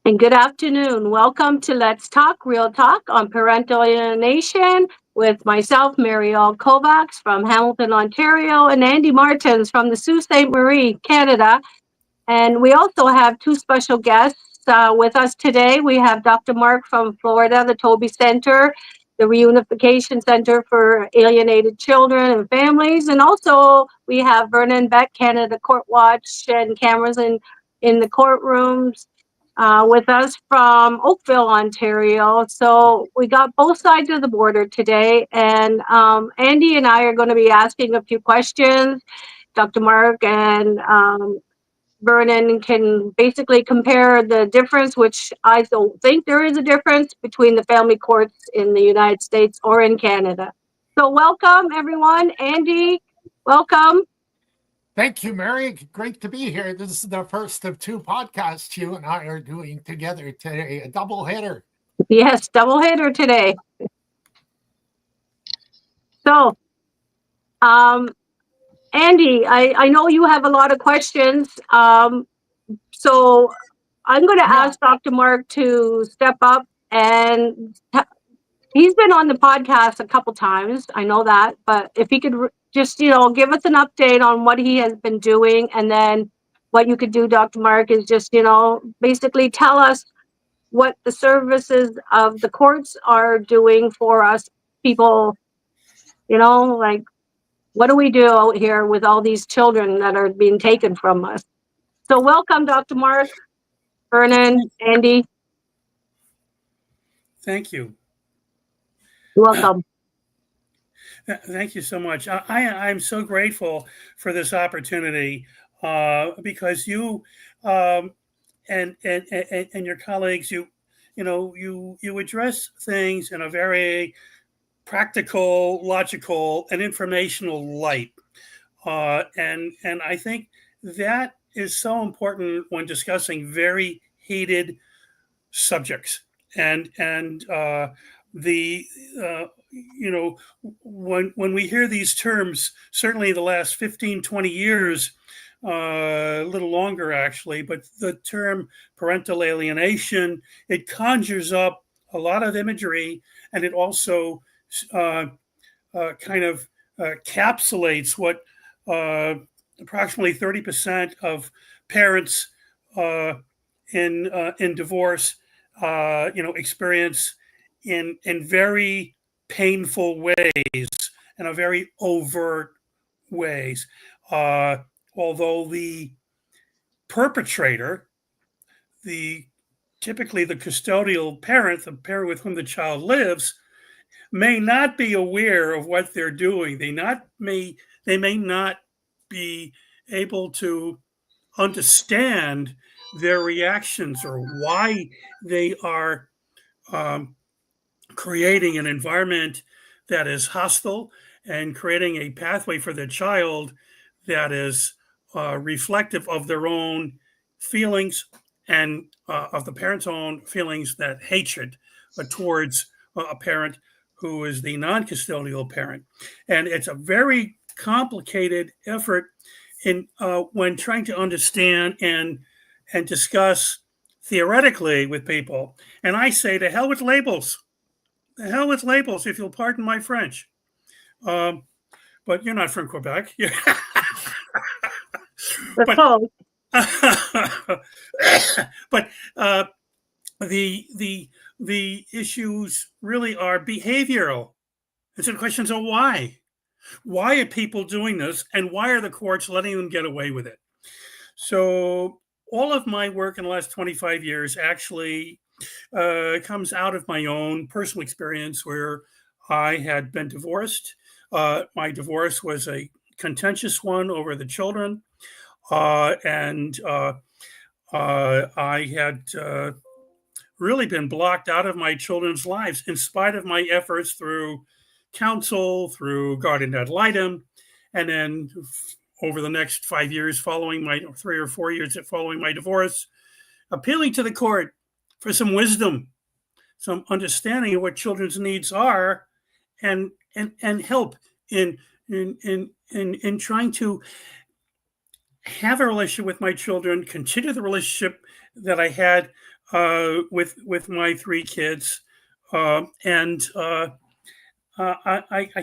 And good afternoon. Welcome to Let's Talk Real Talk on Parental Alienation with myself, Mary Auld-Kovacs from Hamilton, Ontario, and Andy Martens from the Sault Ste. Marie, Canada. And we also have two special guests with us today. We have Dr. Mark from Florida, the Toby Center, the Reunification Center for Alienated Children and Families. And also we have Vernon Beck, Canada Court Watch and cameras in the courtrooms. With us from Oakville, Ontario. So we got both sides of the border today, and Andy and I are going to be asking a few questions. Dr. Mark and Vernon can basically compare the difference, which I don't think there is a difference between the family courts in the United States or in Canada. So welcome, everyone. Andy, welcome. Thank you, Mary. Great to be here. This is the first of two podcasts you and I are doing together today, a double header. Yes, double header today. So, Andy, I know you have a lot of questions. So I'm going to ask Dr. Mark to step up, and he's been on the podcast a couple times. I know that, but if he could just, give us an update on what he has been doing, and then what you could do, Dr. Mark, is just, basically tell us what the services of the courts are doing for us people, like, what do we do out here with all these children that are being taken from us? So welcome, Dr. Mark, Vernon, Andy. Thank you. You're welcome. Thank you so much. I'm so grateful for this opportunity because you and your colleagues, you address things in a very practical, logical, and informational light, and I think that is so important when discussing very heated subjects. And the when we hear these terms, certainly the last 15, 20 years, a little longer actually, but the term parental alienation, it conjures up a lot of imagery, and it also kind of encapsulates what approximately 30% of parents in divorce experience in very painful ways, in a very overt ways. Although the perpetrator, typically the custodial parent, the parent with whom the child lives, may not be aware of what they're doing. They may not be able to understand their reactions or why they are creating an environment that is hostile and creating a pathway for the child that is reflective of their own feelings and of the parent's own feelings, that hatred towards a parent who is the non-custodial parent. And it's a very complicated effort in when trying to understand and discuss theoretically with people. And I say, to hell with labels. The hell with labels, if you'll pardon my French. But you're not from Quebec. But the issues really are behavioral. It's a question of why. Why are people doing this, and why are the courts letting them get away with it? So all of my work in the last 25 years actually comes out of my own personal experience, where I had been divorced. My divorce was a contentious one over the children, and I had really been blocked out of my children's lives in spite of my efforts through counsel, through guardian ad litem, and then over the next 5 years following 3 or 4 years following my divorce, appealing to the court for some wisdom, some understanding of what children's needs are, and help in trying to have a relationship with my children, continue the relationship that I had with my three kids, and I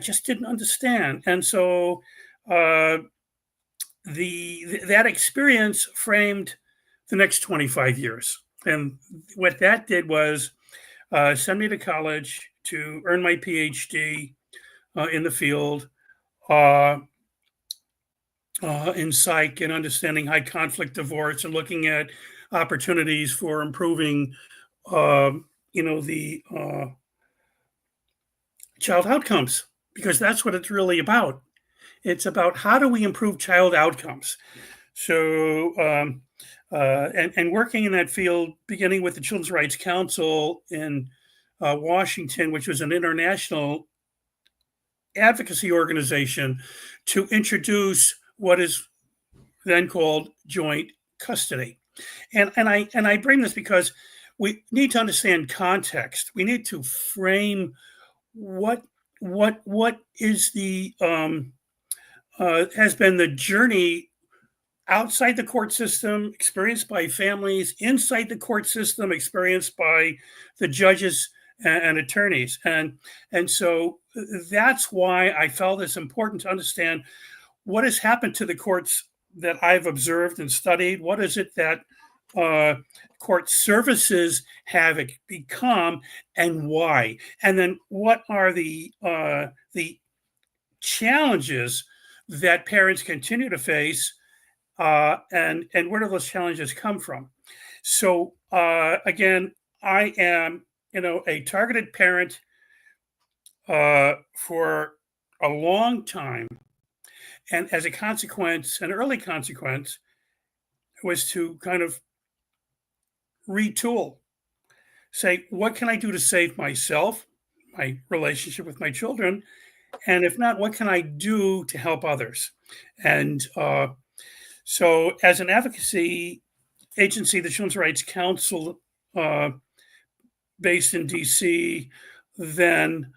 just didn't understand, and so that experience framed the next 25 years. And what that did was send me to college to earn my PhD in the field uh, in psych and understanding high conflict divorce and looking at opportunities for improving, uh, the child outcomes, because that's what it's really about. It's about how do we improve child outcomes. So, and working in that field, beginning with the Children's Rights Council in Washington, which was an international advocacy organization to introduce what is then called joint custody. And I bring this because we need to understand context. We need to frame what is the has been the journey outside the court system, experienced by families, inside the court system, experienced by the judges and attorneys. And so that's why I felt it's important to understand what has happened to the courts that I've observed and studied. What is it that court services have become, and why? And then what are the challenges that parents continue to face, and where do those challenges come from? So again, I am a targeted parent for a long time, and as a consequence, an early consequence was to kind of retool, say, what can I do to save myself, my relationship with my children, and if not, what can I do to help others? And so, as an advocacy agency, the Children's Rights Council, based in DC, then,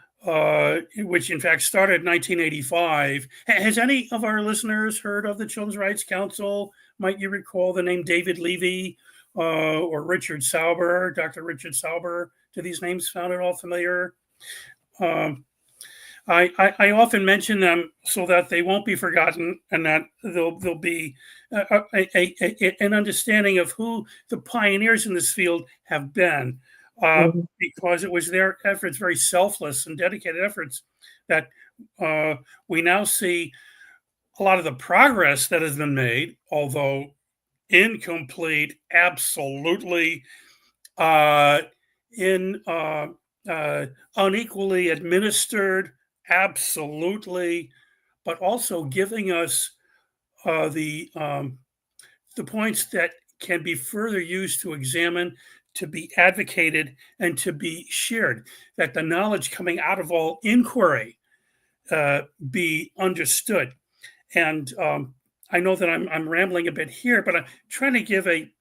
which in fact started in 1985. Has any of our listeners heard of the Children's Rights Council? Might you recall the name David Levy or Richard Sauber, Dr. Richard Sauber? Do these names sound at all familiar? I often mention them so that they won't be forgotten, and that there'll be an understanding of who the pioneers in this field have been, because it was their efforts, very selfless and dedicated efforts, that we now see a lot of the progress that has been made, although incomplete, absolutely unequally administered, absolutely, but also giving us the points that can be further used to examine, to be advocated, and to be shared. That the knowledge coming out of all inquiry be understood. And I know that I'm rambling a bit here, but I'm trying to give a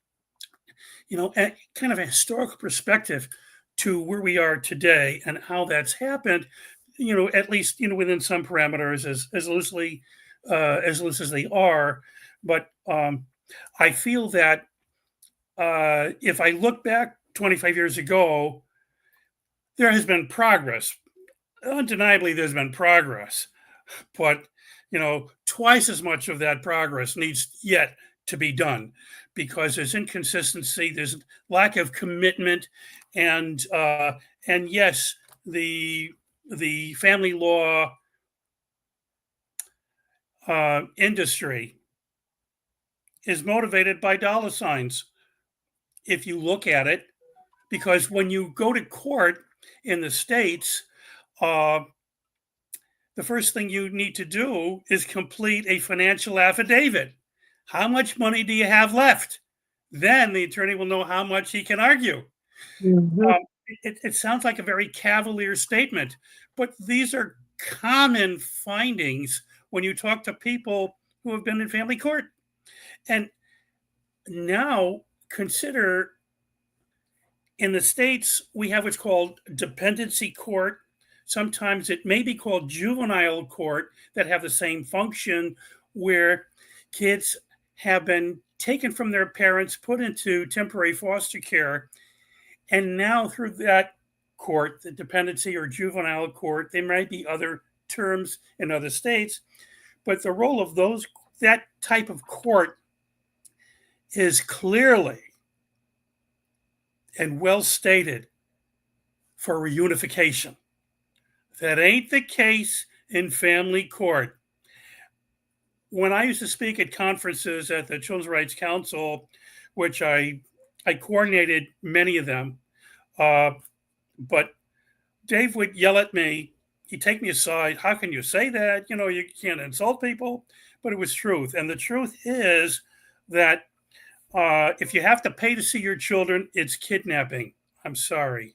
kind of a historical perspective to where we are today and how that's happened, at least, within some parameters, as loosely as loose as they are. But I feel that if I look back 25 years ago, there has been progress. Undeniably, there's been progress, but twice as much of that progress needs yet to be done, because there's inconsistency, there's lack of commitment, and yes, the family law industry is motivated by dollar signs, if you look at it, because when you go to court in the States, the first thing you need to do is complete a financial affidavit. How much money do you have left? Then the attorney will know how much he can argue. It sounds like a very cavalier statement, but these are common findings when you talk to people who have been in family court. And now consider, in the States, we have what's called dependency court. Sometimes it may be called juvenile court, that have the same function, where kids have been taken from their parents, put into temporary foster care, And now through that court, the dependency or juvenile court, there might be other terms in other states, but the role of that type of court is clearly and well stated for reunification. That ain't the case in family court. When I used to speak at conferences at the Children's Rights Council, which I coordinated many of them, but Dave would yell at me. He'd take me aside. How can you say that? You can't insult people. But it was truth. And the truth is that if you have to pay to see your children, it's kidnapping. I'm sorry.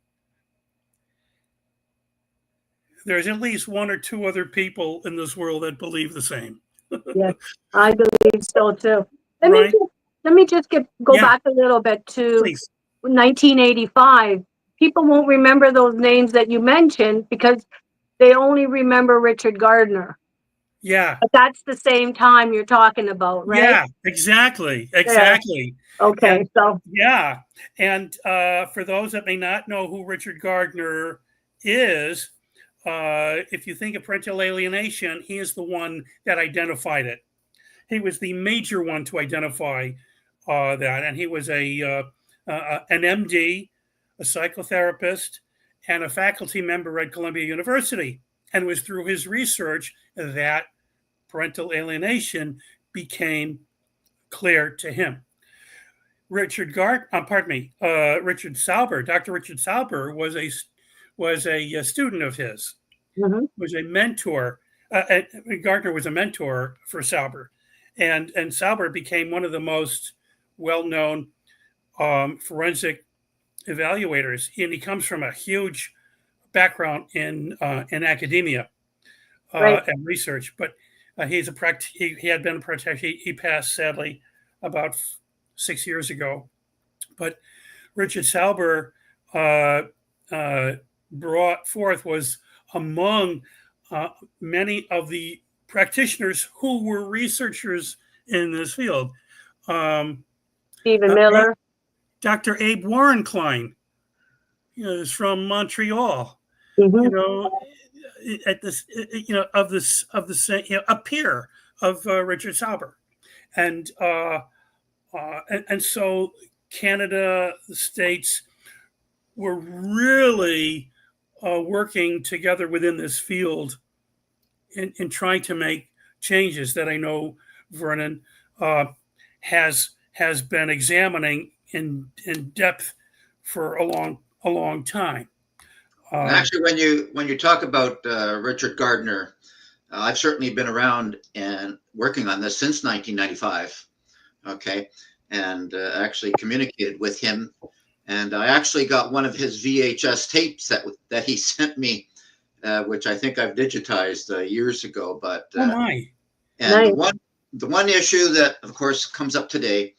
There's at least one or two other people in this world that believe the same. Yes, I believe so too. Right? Let me just go back a little bit to Please. 1985. People won't remember those names that you mentioned because they only remember Richard Gardner. Yeah. But that's the same time you're talking about, right? Yeah, exactly. Exactly. Yeah. Okay, Yeah. And for those that may not know who Richard Gardner is, if you think of parental alienation, he is the one that identified it. He was the major one to identify that. And he was an MD, a psychotherapist, and a faculty member at Columbia University. And it was through his research that parental alienation became clear to him. Richard Sauber, Dr. Richard Sauber was a student of his, was a mentor. Gardner was a mentor for Sauber, and Sauber became one of the most well-known forensic evaluators, and he comes from a huge background in academia and research. But he had been a practitioner. He passed sadly about 6 years ago. But Richard Sauber brought forth was among many of the practitioners who were researchers in this field. Stephen Miller. Dr. Abe Warrenklein, is from Montreal. At this, of the same, a peer of Richard Sauber, and so Canada, the States, were really working together within this field in trying to make changes that I know Vernon has been examining in depth for a long time. Actually, when you talk about Richard Gardner, I've certainly been around and working on this since 1995. Okay, and actually communicated with him, and I actually got one of his VHS tapes that he sent me, which I think I've digitized years ago. But oh my! And nice. the one issue that, of course, comes up today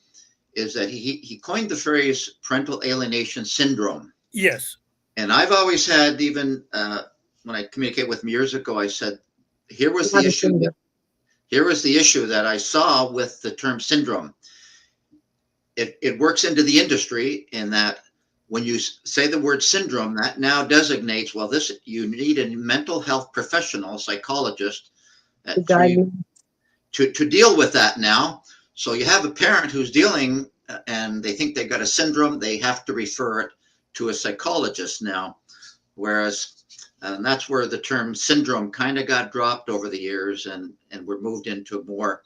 is that he coined the phrase parental alienation syndrome. Yes. And I've always had, even when I communicated with him years ago, I said, here was the issue that I saw with the term syndrome. It works into the industry in that when you say the word syndrome, that now designates, well, you need a mental health professional, psychologist, to deal with that now. So you have a parent who's dealing and they think they've got a syndrome, they have to refer it to a psychologist now, whereas that's where the term syndrome kind of got dropped over the years, and we're moved into a more,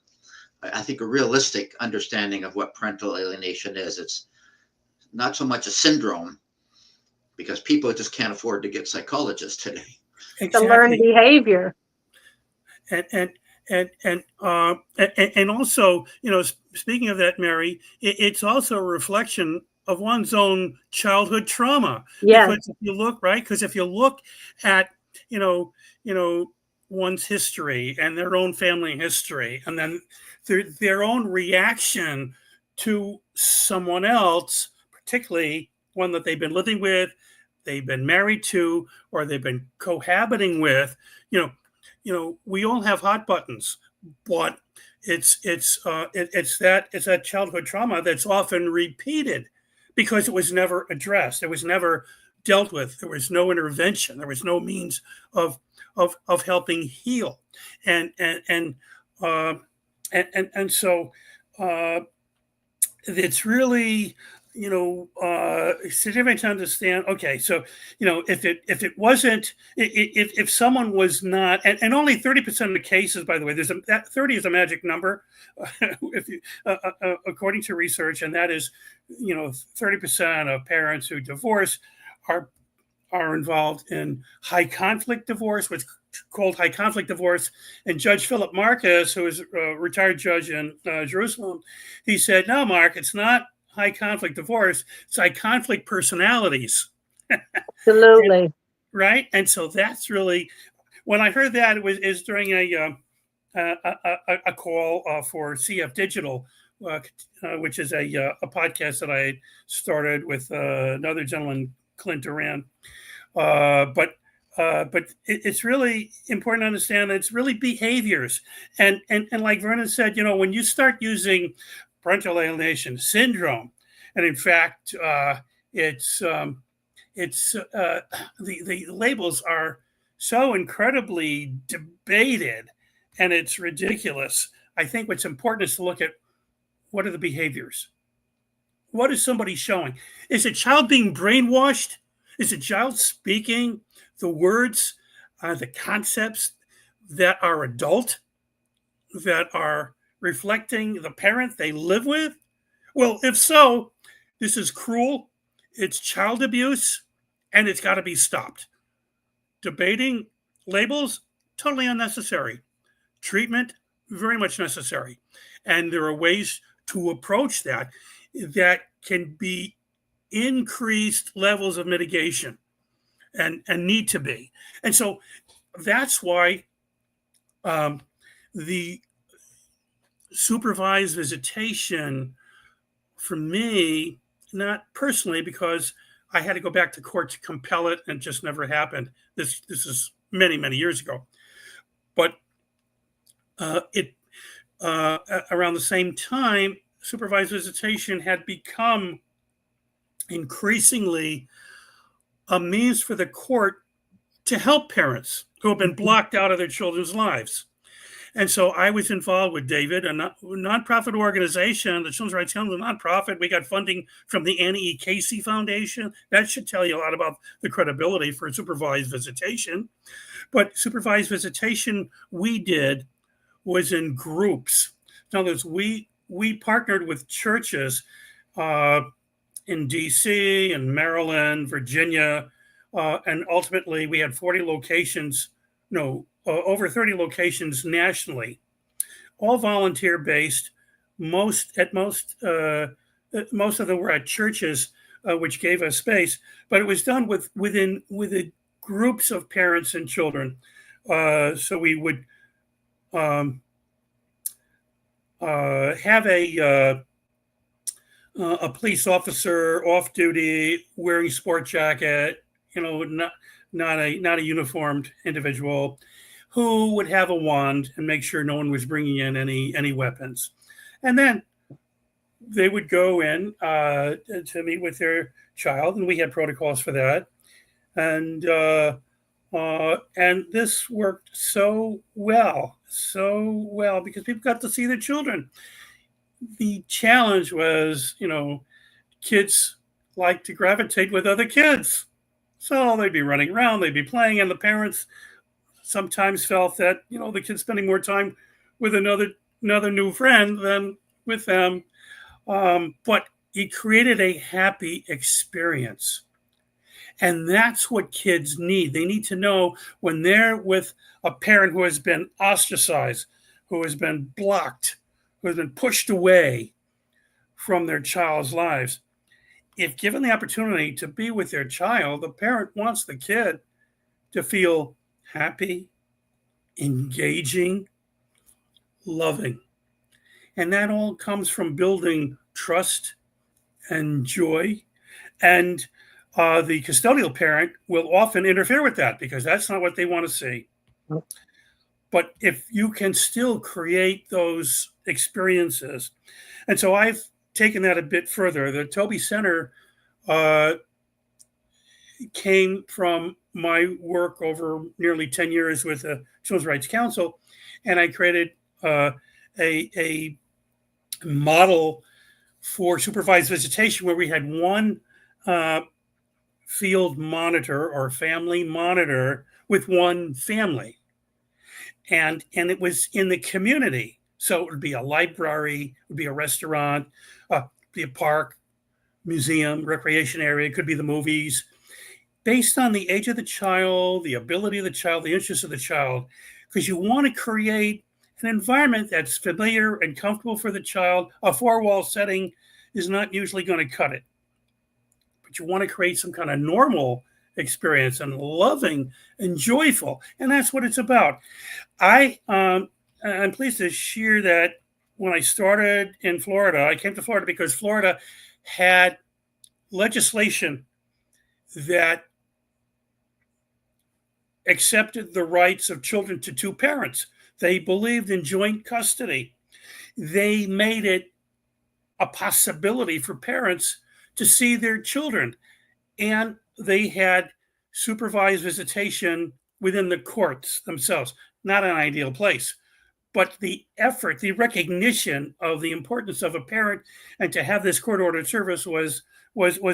I think, a realistic understanding of what parental alienation is. It's not so much a syndrome because people just can't afford to get psychologists today. Exactly. To learn behavior. And also, speaking of that, Mary, it's also a reflection of one's own childhood trauma. Yeah. Because if you look at, one's history and their own family history, and then their own reaction to someone else, particularly one that they've been living with, they've been married to, or they've been cohabiting with, we all have hot buttons, but it's that childhood trauma that's often repeated because it was never addressed. It was never dealt with. There was no intervention. There was no means of helping heal, and so it's really, significant to understand. Okay, so if it wasn't, if someone was not, and only 30% of the cases, by the way, that 30 is a magic number, if you, according to research, and that is, 30% of parents who divorce are involved in high conflict divorce, what's called high conflict divorce. And Judge Philip Marcus, who is a retired judge in Jerusalem, he said, "No, Mark, it's not high conflict divorce. It's high conflict personalities." Absolutely. Right. And so that's really, when I heard that, is during a call for CF Digital, which is a podcast that I started with another gentleman, Clint Duran. But it's really important to understand that it's really behaviors. And like Vernon said, when you start using parental alienation syndrome, and in fact, the labels are so incredibly debated, and it's ridiculous. I think what's important is to look at what are the behaviors. What is somebody showing? Is a child being brainwashed? Is a child speaking the words, the concepts that are adult, that are reflecting the parent they live with? Well, if so, this is cruel, it's child abuse, and it's got to be stopped. Debating labels, totally unnecessary. Treatment, very much necessary. And there are ways to approach that can be increased levels of mitigation and need to be. And so that's why the supervised visitation, for me, not personally, because I had to go back to court to compel it and it just never happened. This is many, many years ago. But around the same time, supervised visitation had become increasingly a means for the court to help parents who have been blocked out of their children's lives. And so I was involved with David, a nonprofit organization, the Children's Rights Council, a nonprofit. We got funding from the Annie E. Casey Foundation. That should tell you a lot about the credibility for supervised visitation. But supervised visitation we did was in groups. In other words, we partnered with churches in DC and Maryland, Virginia, and ultimately we had 40 locations, over 30 locations nationally, all volunteer based. Most of them were at churches, which gave us space, but it was done within groups of parents and children. So we would have a police officer off duty wearing sport jacket, not a uniformed individual, who would have a wand and make sure no one was bringing in any weapons. And then they would go in to meet with their child, and we had protocols for that. And this worked so well because people got to see their children. The challenge was, kids like to gravitate with other kids. So they'd be running around, they'd be playing, and the parents sometimes felt that, the kid's spending more time with another new friend than with them. But it created a happy experience. And that's what kids need. They need to know when they're with a parent who has been ostracized, who has been blocked, who has been pushed away from their child's lives. If given the opportunity to be with their child, the parent wants the kid to feel happy, engaging, loving. And that all comes from building trust and joy. And the custodial parent will often interfere with that because that's not what they want to see. But if you can still create those experiences. And so I've taken that a bit further. The Toby Center uh, came from my work over nearly 10 years with the Children's Rights Council, and I created a model for supervised visitation where we had one field monitor or family monitor with one family, and it was in the community. So it would be a library, it would be a restaurant, be a park, museum, recreation area. It could be the movies, based on the age of the child, the ability of the child, the interests of the child, because you want to create an environment that's familiar and comfortable for the child. A four-wall setting is not usually going to cut it, but you want to create some kind of normal experience and loving and joyful, and that's what it's about. I'm pleased to share that when I started in Florida, I came to Florida because Florida had legislation that accepted the rights of children to two parents. They believed in joint custody. They made it a possibility for parents to see their children. And they had supervised visitation within the courts themselves. Not an ideal place, but the effort, the recognition of the importance of a parent and to have this court-ordered service was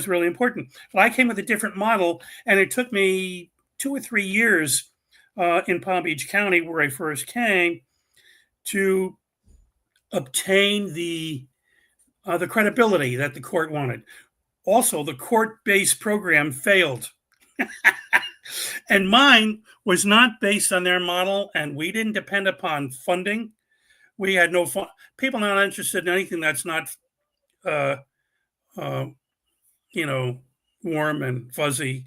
really important. But I came with a different model, and it took me 2 or 3 years in Palm Beach County, where I first came, to obtain the credibility that the court wanted. Also, the court-based program failed. And mine was not based on their model, and we didn't depend upon funding. We had no fun. People not interested in anything that's not, warm and fuzzy.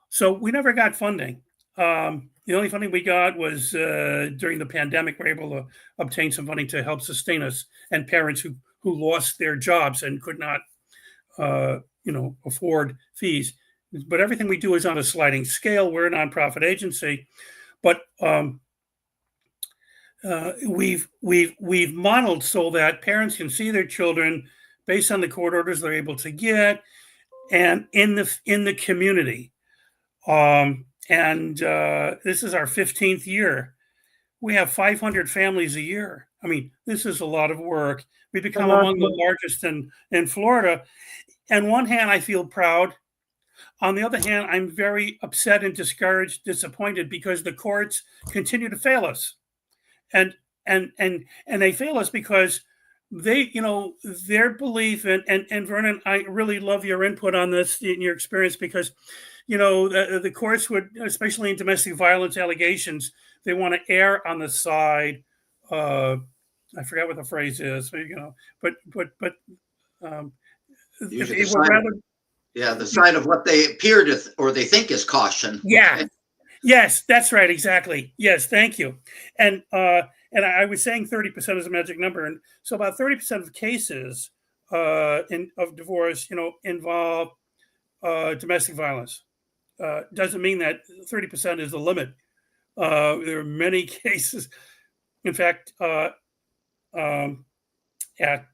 So we never got funding. The only funding we got was during the pandemic. We were able to obtain some funding to help sustain us and parents who lost their jobs and could not, afford fees. But everything we do is on a sliding scale. We're a nonprofit agency, but we've modeled so that parents can see their children based on the court orders they're able to get, and in the community. This is our 15th year. We have 500 families a year. I mean, this is a lot of work. We become among the largest in Florida. On one hand, I feel proud. On the other hand, I'm very upset and discouraged, disappointed, because the courts continue to fail us. And they fail us because they, their belief, and Vernon, I really love your input on this in your experience, because the courts would, especially in domestic violence allegations, they want to err on the side. I forgot what the phrase is, but usually the side of what they appear to or they think is caution. Yeah. Yes, that's right. Exactly. Yes. Thank you. And I was saying 30% is a magic number, and so about 30% of cases of divorce, involve domestic violence. Doesn't mean that 30% is the limit. There are many cases. In fact, at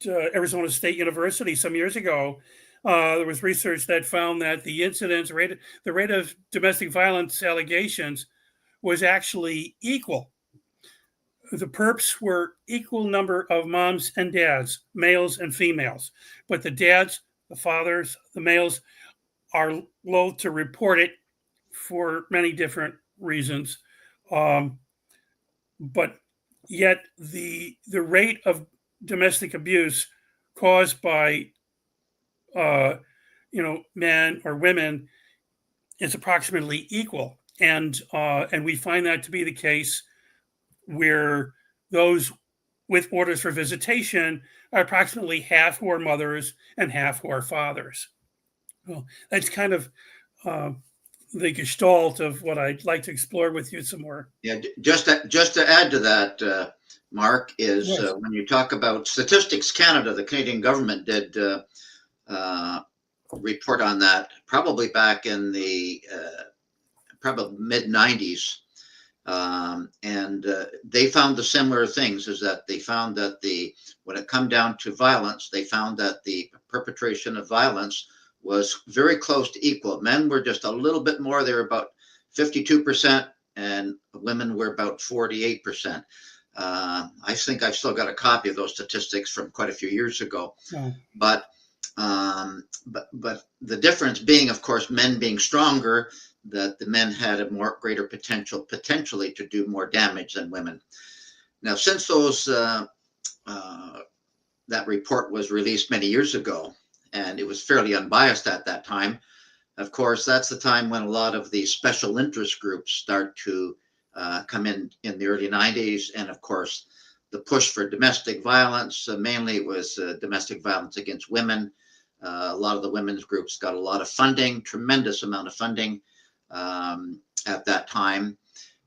Arizona State University some years ago, there was research that found that the rate of domestic violence allegations was actually equal. The perps were equal number of moms and dads, males and females, but the dads, the fathers, the males are loath to report it for many different reasons. But yet the rate of domestic abuse caused by men or women is approximately equal, and we find that to be the case where those with orders for visitation are approximately half who are mothers and half who are fathers. Well, that's kind of the gestalt of what I'd like to explore with you some more. Yeah, just to add to that, Mark, is yes. When you talk about Statistics Canada, the Canadian government did report on that probably back in the probably mid-90s. And they found the similar things, is that they found that when it come down to violence, they found that the perpetration of violence was very close to equal. Men were just a little bit more. They were about 52%, and women were about 48%. I think I've still got a copy of those statistics from quite a few years ago. Oh. But the difference being, of course, men being stronger, that the men had a more greater potentially to do more damage than women. Now, since that report was released many years ago, and it was fairly unbiased at that time, of course, that's the time when a lot of the special interest groups start to come in the early 90s. And of course, the push for domestic violence, mainly it was domestic violence against women. A lot of the women's groups got a lot of funding, tremendous amount of funding at that time.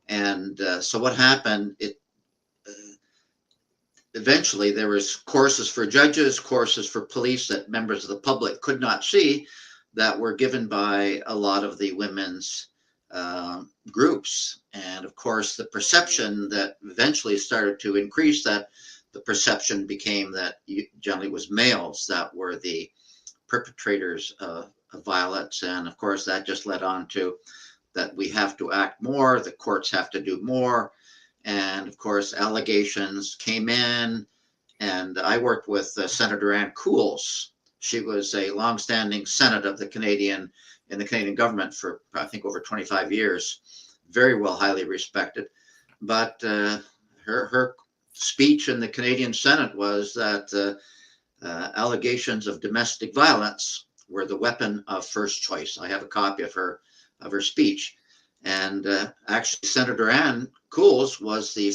And so what happened, eventually there was courses for judges, courses for police that members of the public could not see, that were given by a lot of the women's groups. And of course, the perception that eventually started to increase, that the perception became that generally it was males that were the perpetrators of violence. And of course, that just led on to that we have to act more, the courts have to do more. And of course, allegations came in. And I worked with Senator Ann Coules. She was a longstanding Senate of the Canadian government for, I think, over 25 years. Very well, highly respected. But her speech in the Canadian Senate was that allegations of domestic violence were the weapon of first choice. I have a copy of her speech. And actually, Senator Ann Coules was the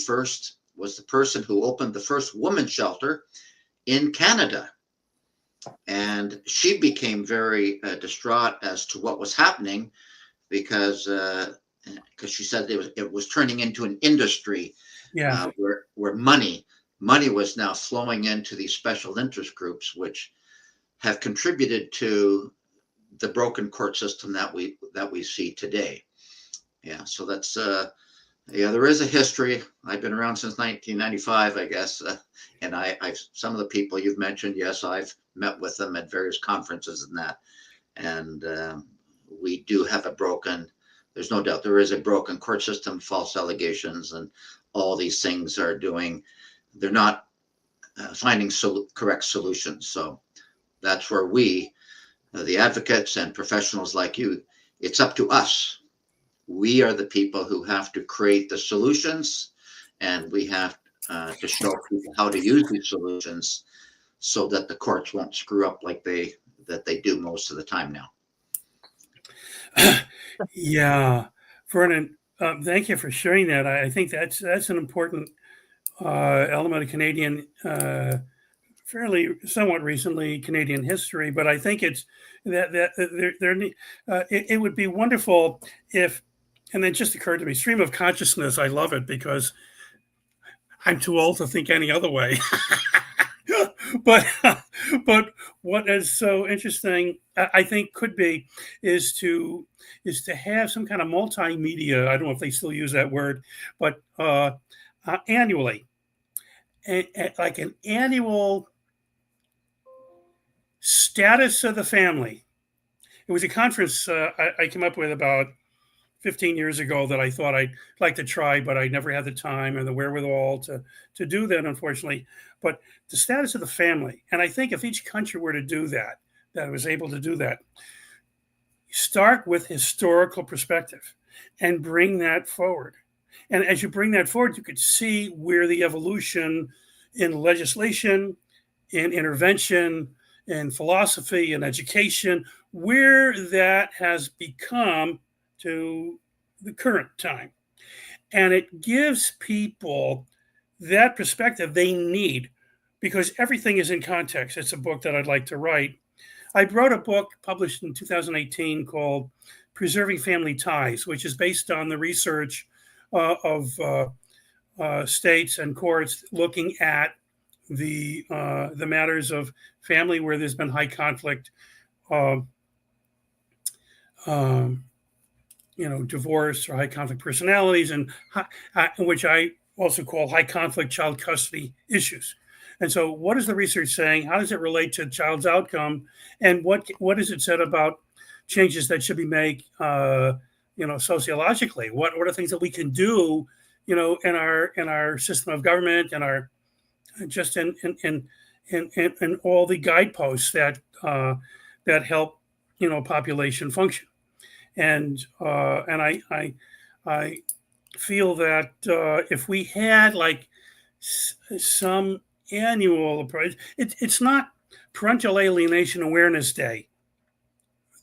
person who opened the first women's shelter in Canada. And she became very distraught as to what was happening, because she said it was turning into an industry. Yeah. Where money was now flowing into these special interest groups, which have contributed to the broken court system that we see today. Yeah, so that's there is a history. I've been around since 1995, I guess, and I've some of the people you've mentioned. Yes, I've met with them at various conferences and that, and we do have there's no doubt there is a broken court system, false allegations, and all these things they're not finding correct solutions. So that's where we, the advocates and professionals like you, it's up to us. We are the people who have to create the solutions, and we have to show people how to use these solutions so that the courts won't screw up like they do most of the time now. Yeah, Vernon, thank you for sharing that. I think that's an important element of Canadian, somewhat recently Canadian history. But I think it's it would be wonderful if, and it just occurred to me, stream of consciousness. I love it because I'm too old to think any other way. But what is so interesting, I think, could be is to have some kind of multimedia. I don't know if they still use that word, but annually, like an annual status of the family. It was a conference I came up with about 15 years ago that I thought I'd like to try, but I never had the time or the wherewithal to do that, unfortunately. But the status of the family. And I think if each country were to do that was able to do that, start with historical perspective and bring that forward. And as you bring that forward, you could see where the evolution in legislation, in intervention, in philosophy, in education, where that has become to the current time. And it gives people that perspective they need, because everything is in context. It's a book that I'd like to write. I wrote a book published in 2018 called Preserving Family Ties, which is based on the research of states and courts looking at the matters of family where there's been high conflict, divorce or high conflict personalities, and which I also call high conflict child custody issues. And so what is the research saying? How does it relate to the child's outcome? And what is it said about changes that should be made, sociologically? What are things that we can do, in our system of government and our just in all the guideposts that help population function. And I feel that if we had like some annual approach, it's not Parental Alienation Awareness Day.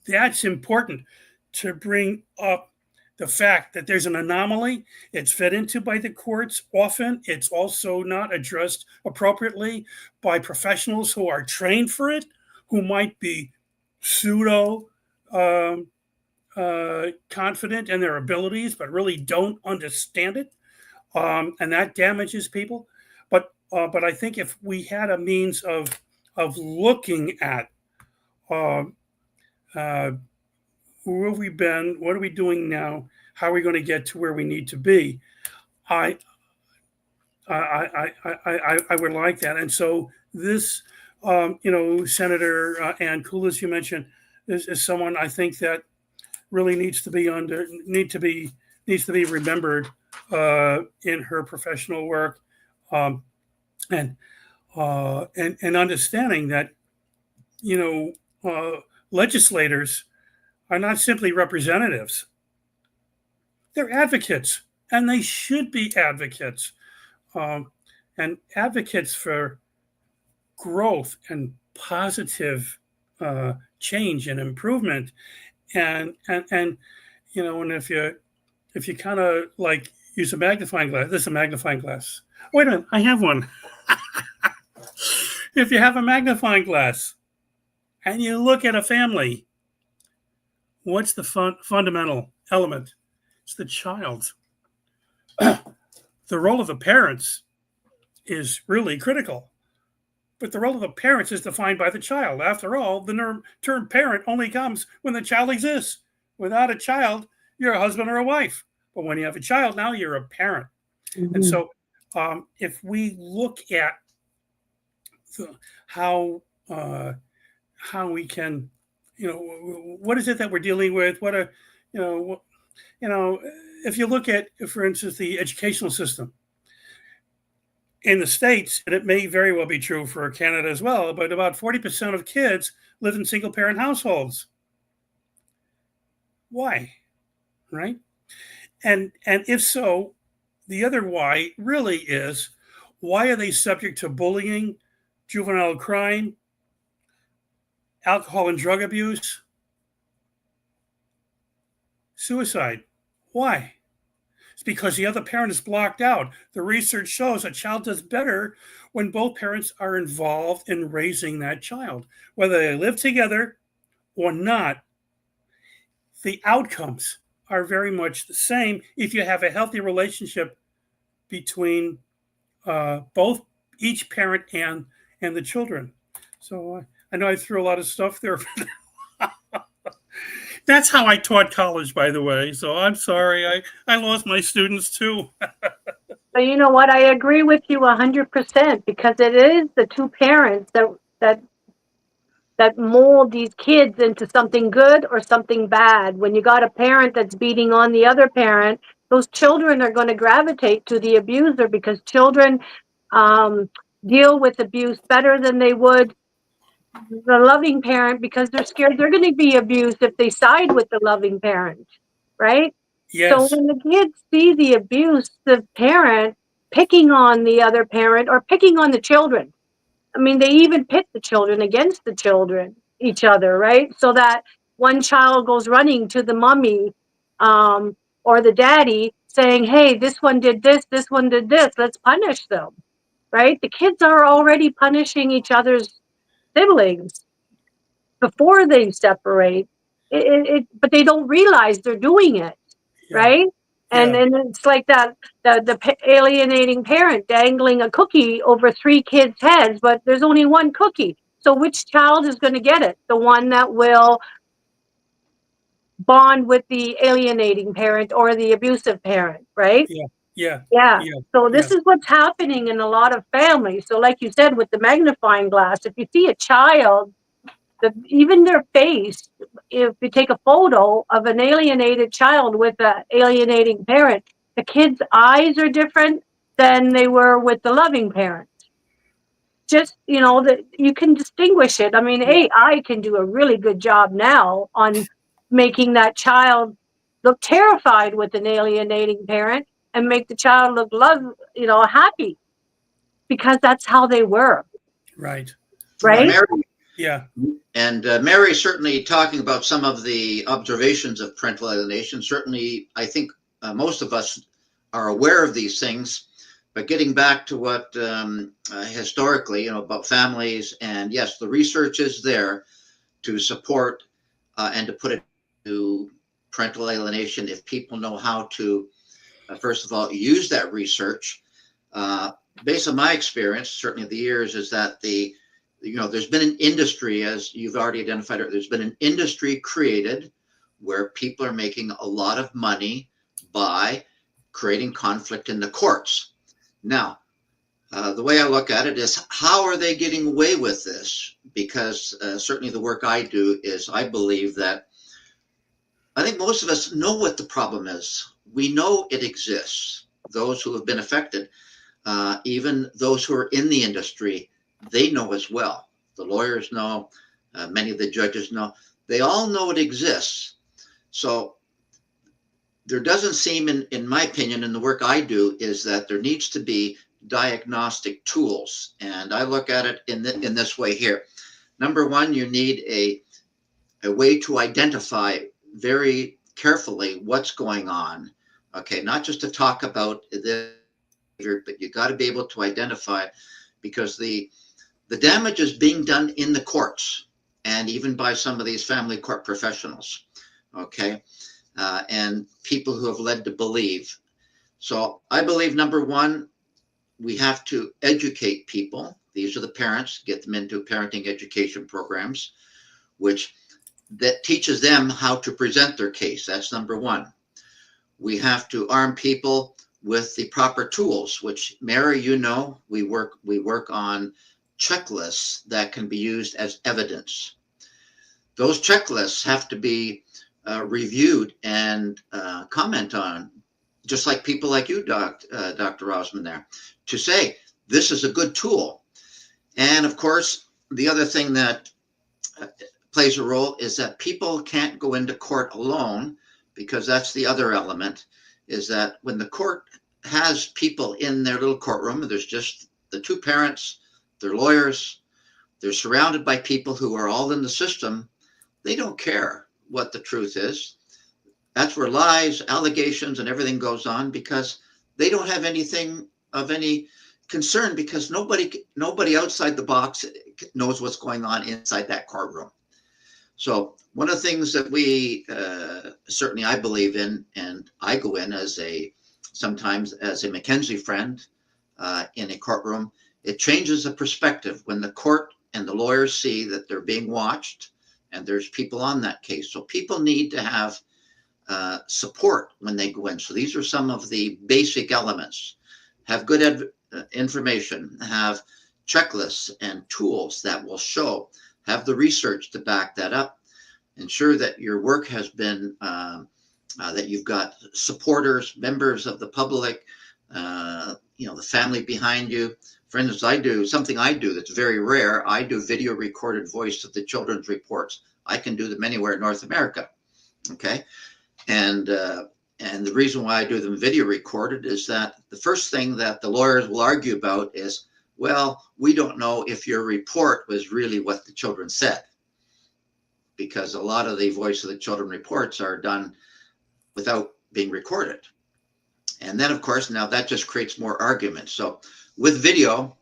That's important to bring up the fact that there's an anomaly. It's fed into by the courts often. It's also not addressed appropriately by professionals who are trained for it, who might be pseudo confident in their abilities, but really don't understand it, and that damages people. But I think if we had a means of looking at where have we been, what are we doing now, how are we going to get to where we need to be, I would like that. And so this, Senator Ann Coolidge, you mentioned, is someone I think that really needs to be remembered in her professional work, and understanding that legislators are not simply representatives; they're advocates, and they should be advocates, and advocates for growth and positive change and improvement. And and if you kind of like use a magnifying glass, this is a magnifying glass. Wait a minute, I have one. If you have a magnifying glass and you look at a family, what's the fundamental element? It's the child. The role of the parents is really critical, but the role of the parents is defined by the child. After all, the term parent only comes when the child exists. Without a child, you're a husband or a wife. But when you have a child, now you're a parent. Mm-hmm. And so if we look at how we can, what is it that we're dealing with? What are, if you look at, for instance, the educational system in the States, and it may very well be true for Canada as well, but about 40% of kids live in single parent households. Why? Right? And if so, the other why really is, why are they subject to bullying, juvenile crime, alcohol and drug abuse, suicide? Why? It's because the other parent is blocked out. The research shows a child does better when both parents are involved in raising that child. Whether they live together or not, the outcomes are very much the same if you have a healthy relationship between each parent and the children. So I know I threw a lot of stuff there. That's how I taught college, by the way. So I'm sorry. I lost my students too. But you know what? I agree with you 100%, because it is the two parents that mold these kids into something good or something bad. When you got a parent that's beating on the other parent, those children are going to gravitate to the abuser, because children deal with abuse better than they would the loving parent, because they're scared they're going to be abused if they side with the loving parent, right? Yes. So when the kids see the abusive parent picking on the other parent or picking on the children, I mean, they even pit the children against each other, right? So that one child goes running to the mommy or the daddy saying, hey, this one did this one did this, let's punish them, right? The kids are already punishing each other's siblings before they separate, but they don't realize they're doing it, right? And then it's like that the alienating parent dangling a cookie over 3 kids' heads, but there's only one cookie. So which child is going to get it? The one that will bond with the alienating parent or the abusive parent, right? Yeah. Yeah. Yeah. So this Yeah. is what's happening in a lot of families. So like you said, with the magnifying glass, if you see a child, even their face, if you take a photo of an alienated child with an alienating parent, the kid's eyes are different than they were with the loving parent. Just, that you can distinguish it. I mean, Yeah. AI can do a really good job now on making that child look terrified with an alienating parent and make the child look happy, because that's how they were, Right. right? Right. Mary, Yeah. and Mary certainly talking about some of the observations of parental alienation. Certainly, I think most of us are aware of these things. But getting back to what historically, about families, and yes, the research is there to support and to put it to parental alienation if people know how to, first of all, use that research. Uh, Based on my experience, certainly the years, is that there's been an industry, as you've already identified, there's been an industry created where people are making a lot of money by creating conflict in the courts. Now, the way I look at it is, how are they getting away with this? Because certainly the work I do is, I believe that I think most of us know what the problem is. We know it exists. Those who have been affected, even those who are in the industry, they know as well. The lawyers know, many of the judges know. They all know it exists. So there doesn't seem, in my opinion, in the work I do, is that there needs to be diagnostic tools. And I look at it in this way here. Number one, you need a way to identify very carefully what's going on. Okay, not just to talk about this, but you got to be able to identify, because the damage is being done in the courts and even by some of these family court professionals. Okay, and people who have led to believe. So I believe, number one, we have to educate people. These are the parents, get them into parenting education programs, which that teaches them how to present their case. That's number one. We have to arm people with the proper tools, which, Mary, we work on checklists that can be used as evidence. Those checklists have to be reviewed and comment on, just like people like you, Dr. Roseman, there, to say this is a good tool. And of course, the other thing that plays a role is that people can't go into court alone, because that's the other element, is that when the court has people in their little courtroom, there's just the two parents, they're lawyers, they're surrounded by people who are all in the system. They don't care what the truth is. That's where lies, allegations, and everything goes on, because they don't have anything of any concern, because nobody outside the box knows what's going on inside that courtroom. So one of the things that we certainly I believe in, and I go in sometimes as a McKenzie friend in a courtroom, it changes the perspective when the court and the lawyers see that they're being watched and there's people on that case. So people need to have support when they go in. So these are some of the basic elements. Have good information, have checklists and tools that will show, have the research to back that up, ensure that your work has been, that you've got supporters, members of the public, the family behind you. For instance, something I do that's very rare. I do video recorded voice of the children's reports. I can do them anywhere in North America. Okay. And the reason why I do them video recorded is that the first thing that the lawyers will argue about is, well, we don't know if your report was really what the children said, because a lot of the voice of the children reports are done without being recorded. And then, of course, now that just creates more arguments. So with video,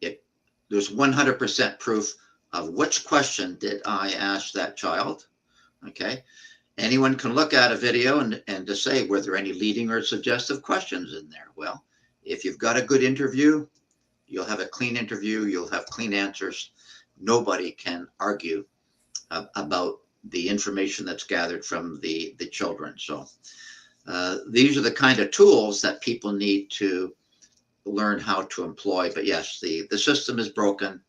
there's 100% proof of which question did I ask that child. Okay. Anyone can look at a video and to say, were there any leading or suggestive questions in there? Well, if you've got a good interview, you'll have a clean interview, you'll have clean answers. Nobody can argue about the information that's gathered from the children. So these are the kind of tools that people need to learn how to employ. But yes, the system is broken,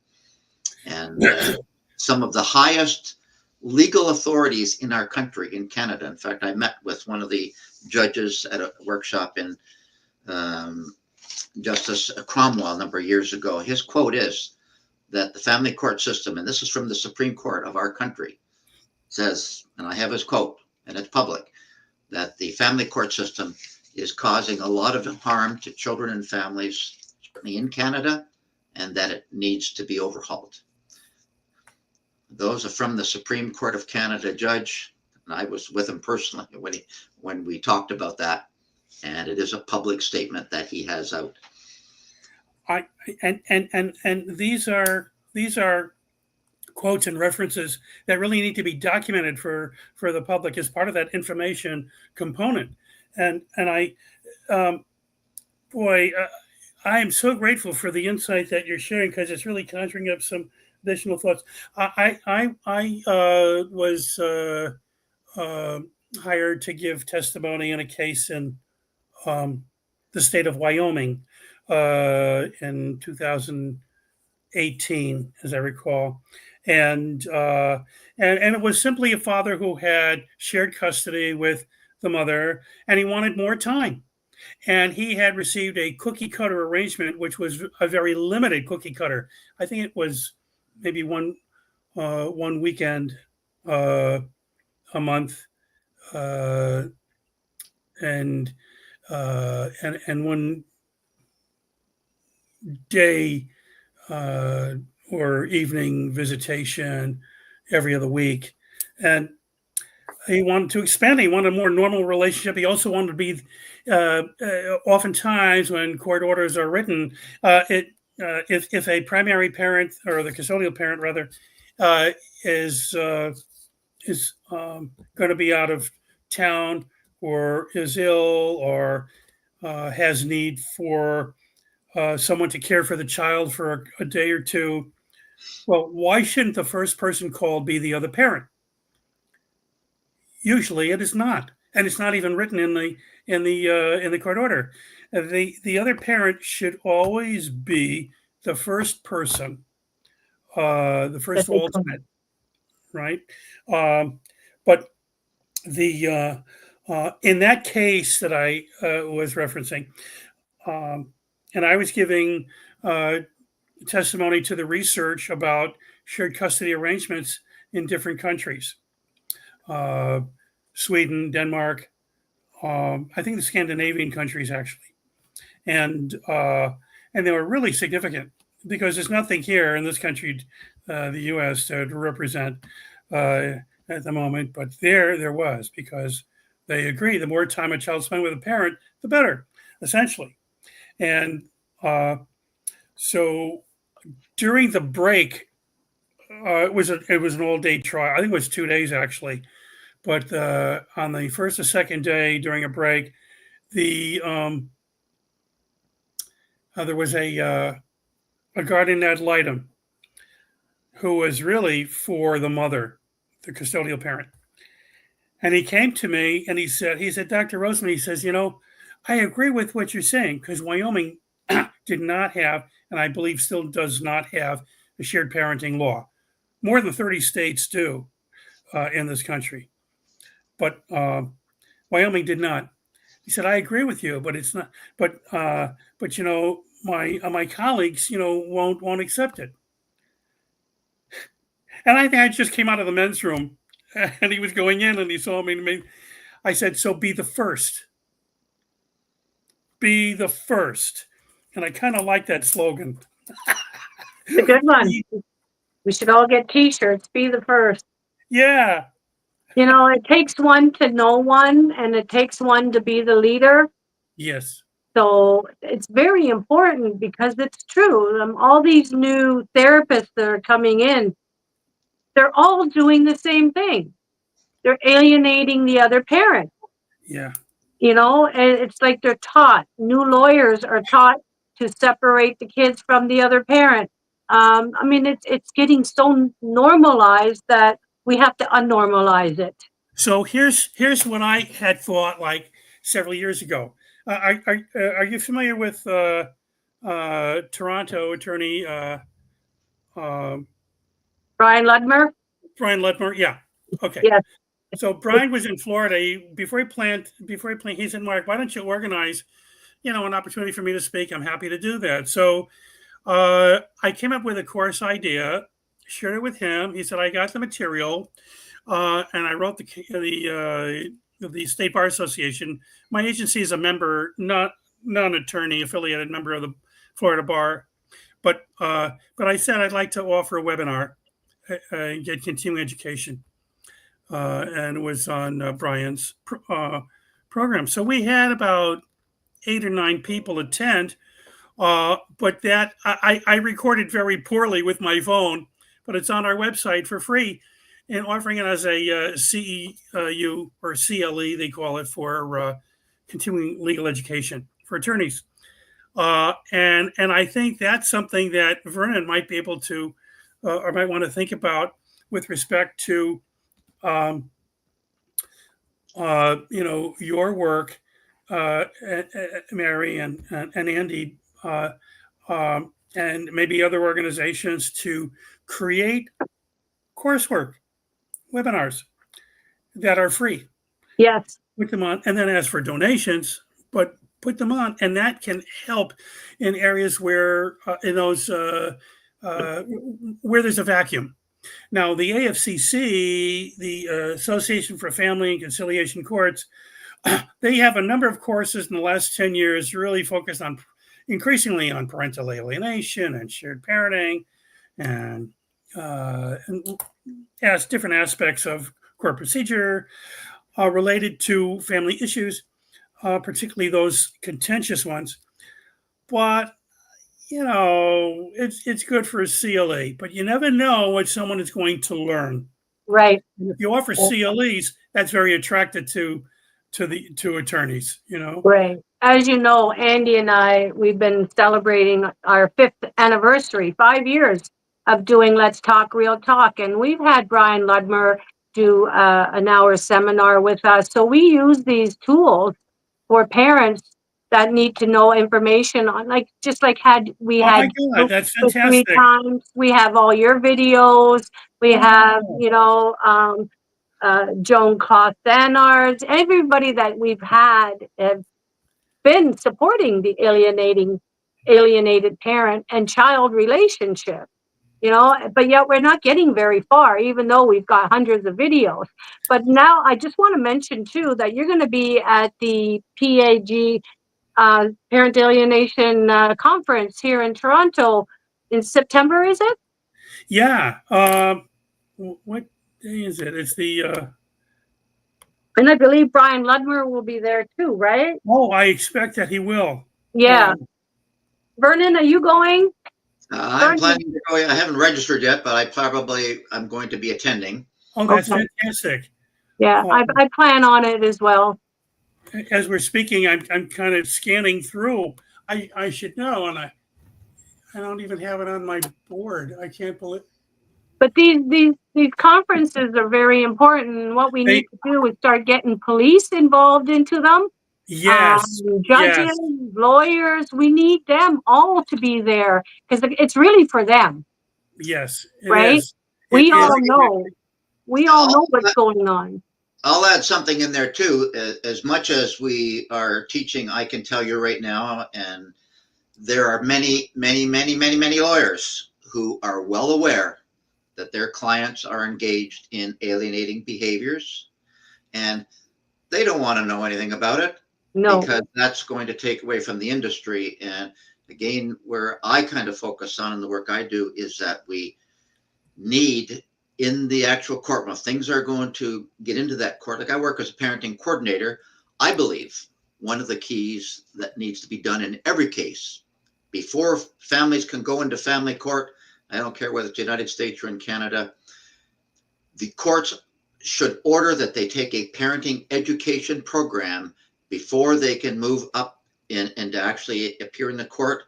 and some of the highest legal authorities in our country, in Canada. In fact, I met with one of the judges at a workshop in Justice Cromwell a number of years ago. His quote is that the family court system, and this is from the Supreme Court of our country, says, and I have his quote, and it's public, that the family court system is causing a lot of harm to children and families, certainly in Canada, and that it needs to be overhauled. Those are from the Supreme Court of Canada judge, and I was with him personally when we talked about that, and it is a public statement that he has out. And these are quotes and references that really need to be documented for the public as part of that information component. And I I am so grateful for the insight that you're sharing, because it's really conjuring up some additional thoughts. I was hired to give testimony in a case in the state of Wyoming in 2018, as I recall, and it was simply a father who had shared custody with the mother, and he wanted more time. And he had received a cookie cutter arrangement, which was a very limited cookie cutter. I think it was maybe one weekend a month, and one day or evening visitation every other week. And he wanted to expand. He wanted a more normal relationship. He also wanted to be, oftentimes when court orders are written, if a primary parent, or the custodial parent rather, is going to be out of town, or is ill, or has need for someone to care for the child for a day or two, well, why shouldn't the first person called be the other parent? Usually, it is not, and it's not even written in the court order. The other parent should always be the first person, the first alternate, right? But the in that case that I was referencing, and I was giving testimony to the research about shared custody arrangements in different countries. Sweden, Denmark, I think the Scandinavian countries actually, and they were really significant, because there's nothing here in this country, the U.S., to represent at the moment, but there was, because they agree the more time a child spent with a parent, the better, essentially. And so during the break, it was an all-day trial. I think it was 2 days actually. But on the first or second day during a break, there was a guardian ad litem who was really for the mother, the custodial parent. And he came to me and he said, Dr. Roseman, he says, I agree with what you're saying, because Wyoming did not have, and I believe still does not have, a shared parenting law. More than 30 states do in this country. But Wyoming did not. He said, I agree with you, but it's not. But my colleagues, won't accept it. And I think I just came out of the men's room, and he was going in, and he saw me. And I said, so be the first. Be the first. And I kind of like that slogan. It's a good one. We should all get T-shirts. Be the first. Yeah. It takes one to know one, and it takes one to be the leader. Yes. So it's very important, because it's true. All these new therapists that are coming in, they're all doing the same thing. They're alienating the other parent. Yeah. And it's like they're taught. New lawyers are taught to separate the kids from the other parent. It's getting so normalized that we have to unnormalize it. So here's what I had thought, like, several years ago. Are you familiar with Toronto attorney um Brian Ludmer? Brian Ledmer? Yeah. Okay. Yes. So Brian was in Florida. Before he planned, he said, Mark, why don't you organize, an opportunity for me to speak? I'm happy to do that. So I came up with a course idea, shared it with him. He said, I got the material, and I wrote the State Bar Association. My agency is a member, not an attorney affiliated member of the Florida Bar, but I said I'd like to offer a webinar and get continuing education, and it was on Brian's program. So we had about 8 or 9 people attend, but that I recorded very poorly with my phone, but it's on our website for free, and offering it as a CEU or CLE, they call it, for continuing legal education for attorneys. And I think that's something that Vernon might be able to, or might want to think about with respect to, your work, Mary and Andy, and maybe other organizations, to create coursework webinars that are free. Yes. Put them on, and then ask for donations, but put them on, and that can help in areas where where there's a vacuum. Now, the AFCC, the Association for Family and Conciliation Courts, they have a number of courses in the last 10 years really focused on increasingly on parental alienation and shared parenting, and as different aspects of court procedure related to family issues, particularly those contentious ones. But it's good for a CLA, but you never know what someone is going to learn. Right. And if you offer CLEs, that's very attractive to attorneys. Right. As you know, Andy and we've been celebrating our 5th anniversary, 5 years of doing Let's Talk Real Talk. And we've had Brian Ludmer do an hour seminar with us. So we use these tools for parents that need to know information on, just like we Oh had my God, that's for 3 fantastic. times. We have all your videos. We have, Joan Costhanards, everybody that we've had have been supporting the alienated parent and child relationship, but yet we're not getting very far, even though we've got hundreds of videos. But now I just want to mention too that you're going to be at the PAG Parent Alienation conference here in Toronto in September, is it? Yeah. What day is it? It's the. And I believe Brian Ludmer will be there too, right? Oh, I expect that he will. Yeah. Vernon, are you going? I'm planning to go. I haven't registered yet, but I'm going to be attending. Oh, that's Okay. fantastic. Yeah, I plan on it as well. As we're speaking, I'm kind of scanning through. I should know, and I don't even have it on my board. I can't believe. But these conferences are very important. What we need to do is start getting police involved into them. Yes. Judges, lawyers, we need them all to be there because it's really for them. Yes. Right? We all know what's going on. I'll add something in there too. As much as we are teaching, I can tell you right now, and there are many, many, many, many, many lawyers who are well aware that their clients are engaged in alienating behaviors, and they don't want to know anything about it. No. Because that's going to take away from the industry. And again, where I kind of focus on in the work I do is that we need in the actual courtroom, if things are going to get into that court, like I work as a parenting coordinator, I believe one of the keys that needs to be done in every case before families can go into family court, I don't care whether it's the United States or in Canada, the courts should order that they take a parenting education program before they can move up and to actually appear in the court.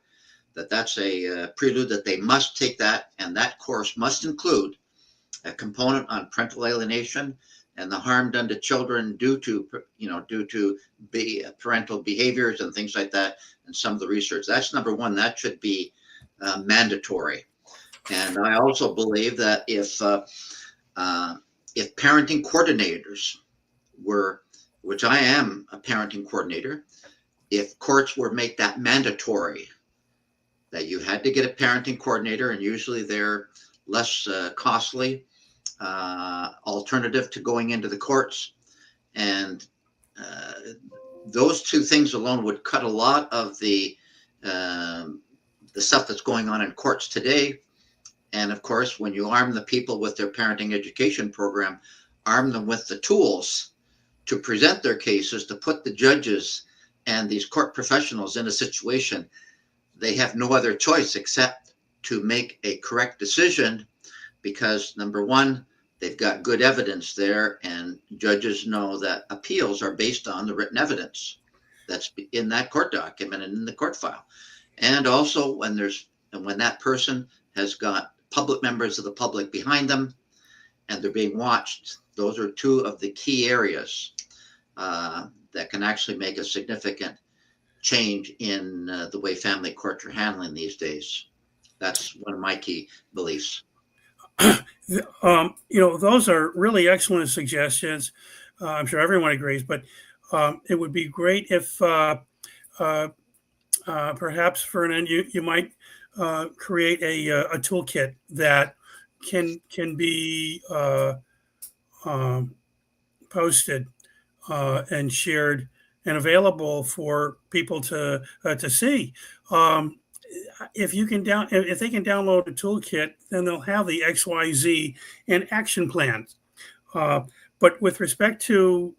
That's a prelude that they must take that, and that course must include a component on parental alienation and the harm done to children due to parental behaviors and things like that, and some of the research. That's number one. That should be mandatory. And I also believe that if parenting coordinators were, which I am a parenting coordinator, if courts were make that mandatory, that you had to get a parenting coordinator, and usually they're less costly alternative to going into the courts, and those two things alone would cut a lot of the stuff that's going on in courts today. And of course, when you arm the people with their parenting education program, arm them with the tools to present their cases, to put the judges and these court professionals in a situation they have no other choice except to make a correct decision, because number one, they've got good evidence there, and judges know that appeals are based on the written evidence that's in that court document and in the court file. And also when that person has got public members of the public behind them and they're being watched, those are two of the key areas that can actually make a significant change in the way family courts are handling these days. That's one of my key beliefs. Those are really excellent suggestions. I'm sure everyone agrees, but it would be great if perhaps, Fernand, you might create a toolkit that can be posted and shared and available for people to see. If they can download a toolkit, then they'll have the XYZ and action plans. But with respect to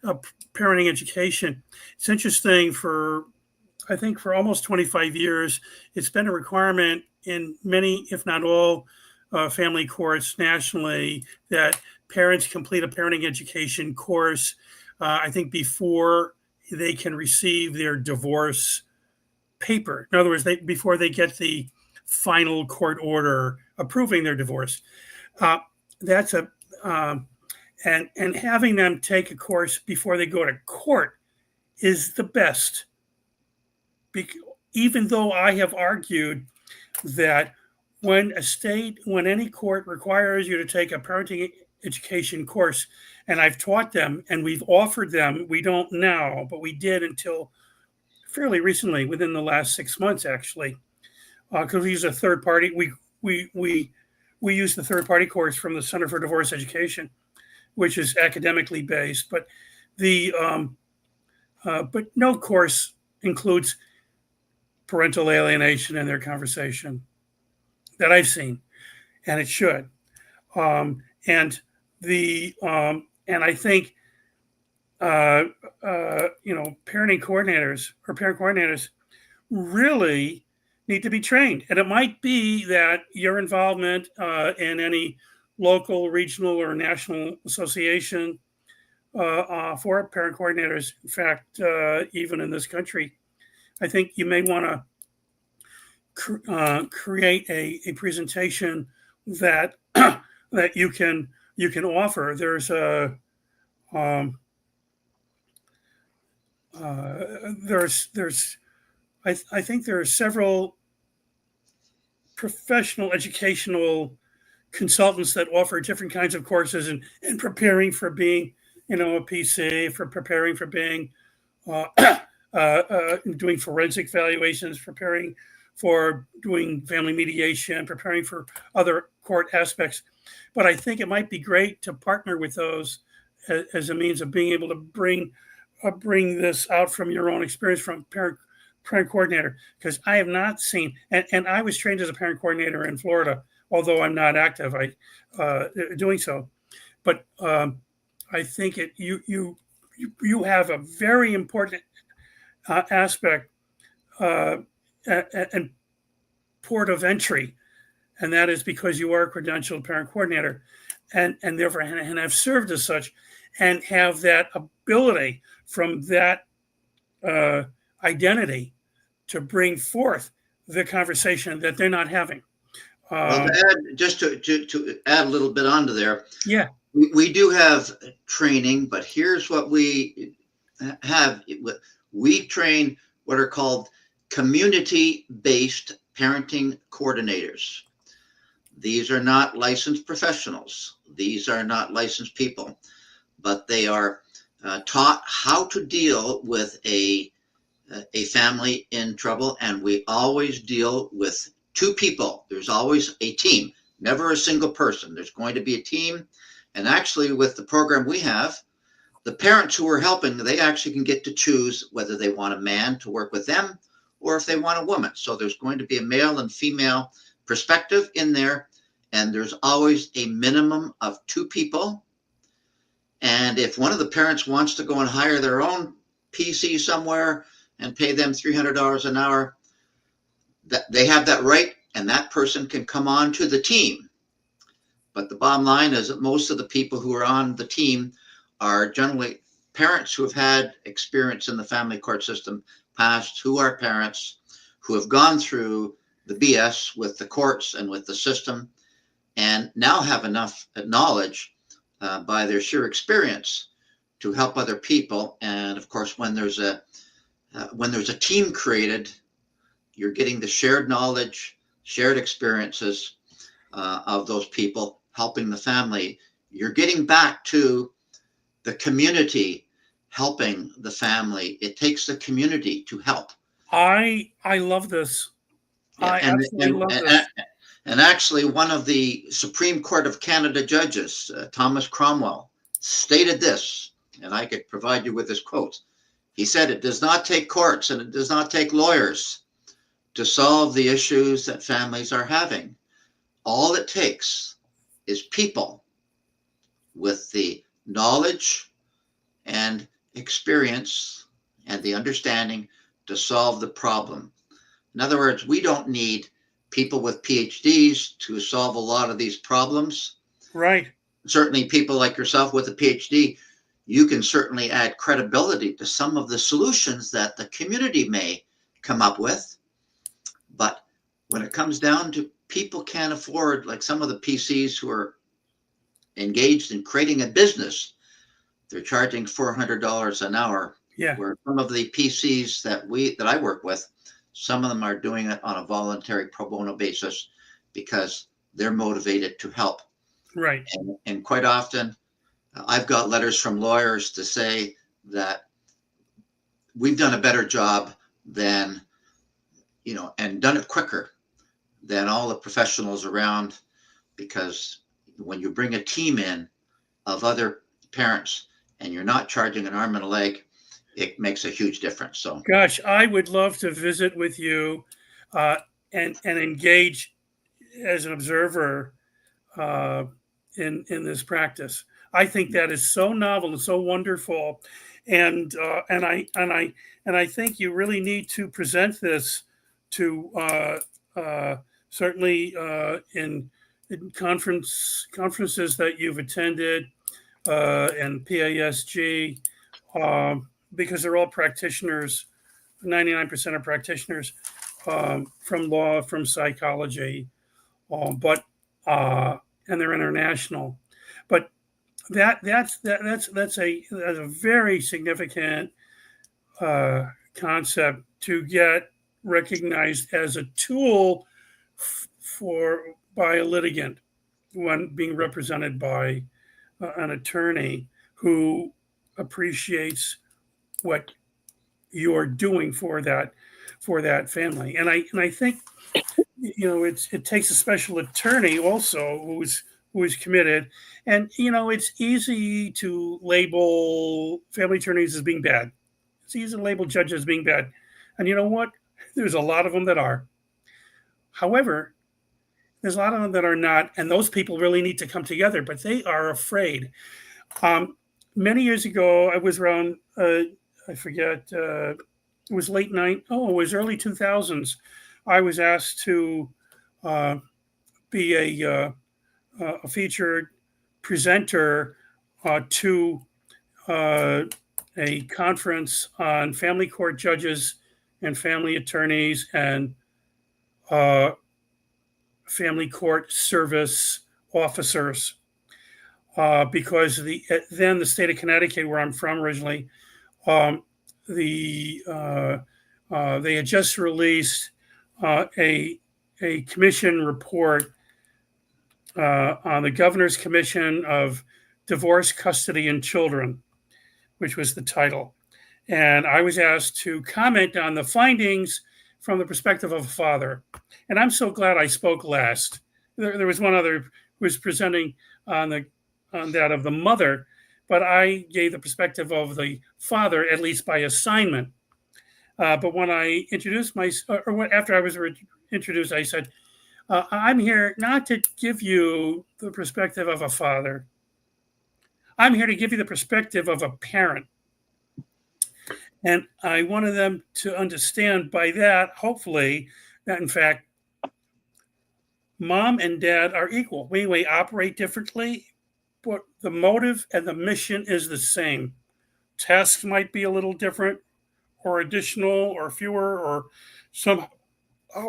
parenting education, it's interesting. I think for almost 25 years, it's been a requirement in many, if not all, family courts nationally that parents complete a parenting education course, I think before they can receive their divorce paper. In other words, before they get the final court order approving their divorce. And having them take a course before they go to court is the best. Even though I have argued that when any court requires you to take a parenting education course, and I've taught them and we've offered them, we don't now, but we did until fairly recently, within the last 6 months, actually, because we use a third party. We use the third party course from the Center for Divorce Education, which is academically based, but but no course includes parental alienation in their conversation that I've seen, and it should. And I think parenting coordinators or parent coordinators really need to be trained. And it might be that your involvement in any local, regional, or national association for parent coordinators, in fact, even in this country, I think you may want to create a presentation that that you can offer. There's I think there are several professional educational consultants that offer different kinds of courses in preparing for being, a PC, for preparing for being doing forensic valuations, preparing for doing family mediation, preparing for other court aspects. But I think it might be great to partner with those as a means of being able to bring this out from your own experience from parent coordinator, because I have not seen, and I was trained as a parent coordinator in Florida, although I'm not active doing so. But I think you have a very important aspect and port of entry, and that is because you are a credentialed parent coordinator, and therefore and have served as such, and have that ability from that identity to bring forth the conversation that they're not having. Well, to add a little bit onto there. Yeah. We do have training, but here's what we have. We train what are called community-based parenting coordinators. These are not licensed professionals. These are not licensed people, but they are taught how to deal with a family in trouble, and we always deal with two people. There's always a team, never a single person. There's going to be a team. And actually, with the program we have, the parents who are helping, they actually can get to choose whether they want a man to work with them or if they want a woman. So there's going to be a male and female perspective in there, and there's always a minimum of two people. And if one of the parents wants to go and hire their own PC somewhere and pay them $300 an hour, that they have that right, and that person can come on to the team. But the bottom line is that most of the people who are on the team are generally parents who have had experience in the family court system past, who are parents who have gone through the BS with the courts and with the system, and now have enough knowledge by their sheer experience to help other people. And of course, when there's a team created, you're getting the shared knowledge, shared experiences of those people helping the family. You're getting back to the community helping the family. It takes the community to help. I love this. Yeah, I absolutely love this. And actually, one of the Supreme Court of Canada judges, Thomas Cromwell, stated this, and I could provide you with his quote. He said, "It does not take courts and it does not take lawyers to solve the issues that families are having. All it takes is people with the knowledge and experience and the understanding to solve the problem." In other words, we don't need people with PhDs to solve a lot of these problems. Right. Certainly people like yourself with a PhD, you can certainly add credibility to some of the solutions that the community may come up with. But when it comes down to people can't afford, like some of the PCs who are engaged in creating a business, they're charging $400 an hour. Yeah. Where some of the PCs that I work with, some of them are doing it on a voluntary pro bono basis because they're motivated to help. Right. And quite often, I've got letters from lawyers to say that we've done a better job than, and done it quicker than all the professionals around, because when you bring a team in of other parents and you're not charging an arm and a leg, it makes a huge difference. So, gosh, I would love to visit with you and engage as an observer in this practice. I think that is so novel and so wonderful, and I think you really need to present this to certainly in conferences that you've attended and PASG. Because they're all practitioners, 99% are practitioners from law, from psychology, and they're international. But that's a very significant concept to get recognized as a tool by a litigant when being represented by an attorney who appreciates what you're doing for that family. And I think it takes a special attorney also who is committed. And it's easy to label family attorneys as being bad. It's easy to label judges as being bad. And you know what? There's a lot of them that are. However, there's a lot of them that are not, and those people really need to come together, but they are afraid. Many years ago, I was around, I forget, it was it was early 2000s. I was asked to be a featured presenter to a conference on family court judges and family attorneys and family court service officers. because then the state of Connecticut, where I'm from originally, they had just released a commission report on the Governor's Commission of Divorce, Custody, and Children, which was the title. And I was asked to comment on the findings from the perspective of a father. And I'm so glad I spoke last. There was one other who was presenting on that of the mother, but I gave the perspective of the father, at least by assignment. But when I introduced after I was introduced, I said, I'm here not to give you the perspective of a father. I'm here to give you the perspective of a parent. And I wanted them to understand by that, hopefully, that in fact, mom and dad are equal. We may operate differently, but the motive and the mission is the same. Tasks might be a little different or additional or fewer or somehow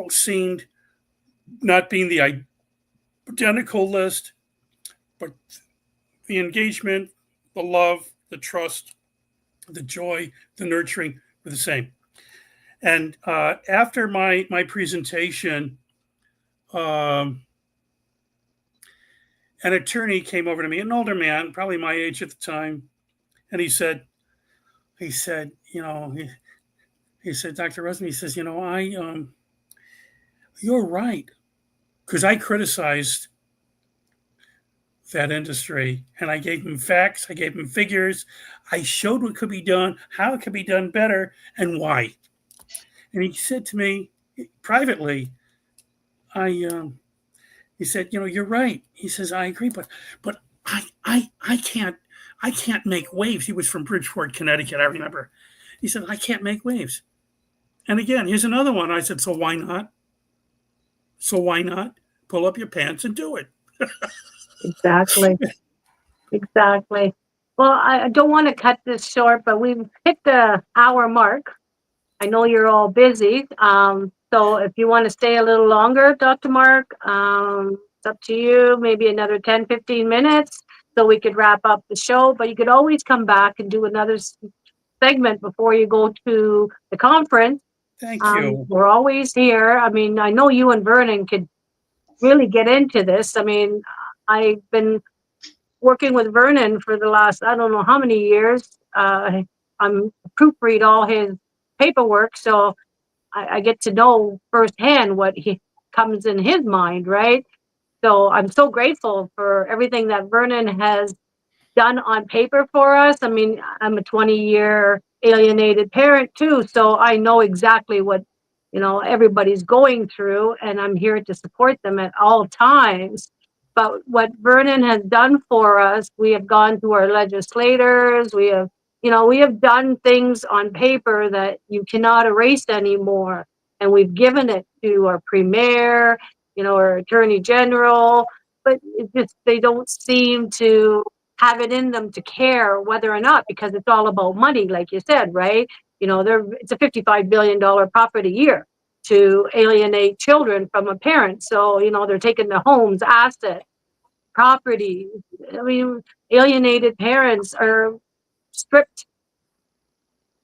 seemed not being the identical list, but the engagement, the love, the trust, the joy, the nurturing were the same. And after my presentation, an attorney came over to me, an older man, probably my age at the time, and he said, Dr. Roseman, he says, you're right, because I criticized that industry, and I gave him facts, I gave him figures, I showed what could be done, how it could be done better, and why. And he said to me privately, he said, you're right. He says, I agree, but I can't make waves. He was from Bridgeport, Connecticut, I remember. He said, I can't make waves. And again, here's another one. I said, so why not? So why not? Pull up your pants and do it. Exactly. Exactly. Well, I don't want to cut this short, but we've hit the hour mark. I know you're all busy. So if you want to stay a little longer, Dr. Mark, it's up to you, maybe another 10, 15 minutes so we could wrap up the show. But you could always come back and do another segment before you go to the conference. Thank you. We're always here. I mean, I know you and Vernon could really get into this. I mean, I've been working with Vernon for the last, I don't know how many years. I'm proofread all his paperwork, so I get to know firsthand what comes in his mind, right? So I'm so grateful for everything that Vernon has done on paper for us. I mean, I'm a 20-year alienated parent too, so I know exactly what everybody's going through, and I'm here to support them at all times. But what Vernon has done for us, we have gone to our legislators, we have done things on paper that you cannot erase anymore. And we've given it to our premier, our attorney general, but they don't seem to have it in them to care whether or not, because it's all about money, like you said, right? It's a $55 billion profit a year to alienate children from a parent. So, they're taking the homes, assets, property. I mean, alienated parents are stripped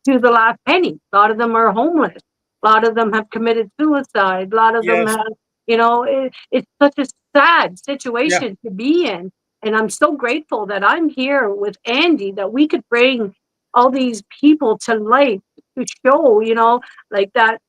to the last penny. A lot of them are homeless. A lot of them have committed suicide. A lot of them have, it's such a sad situation to be in. And I'm so grateful that I'm here with Andy, that we could bring all these people to light to show, like that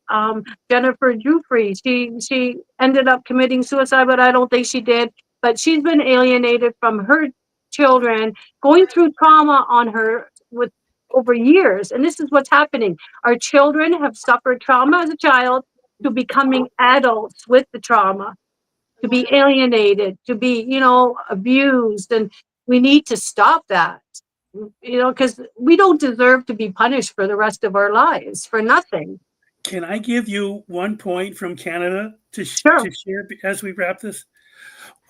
Jennifer Jufrey, she ended up committing suicide, but I don't think she did. But she's been alienated from her children, going through trauma on her with over years. And this is what's happening. Our children have suffered trauma as a child to becoming adults with the trauma, to be alienated, to be, abused. And we need to stop that, because we don't deserve to be punished for the rest of our lives for nothing. Can I give you one point from Canada to Sure. share as we wrap this?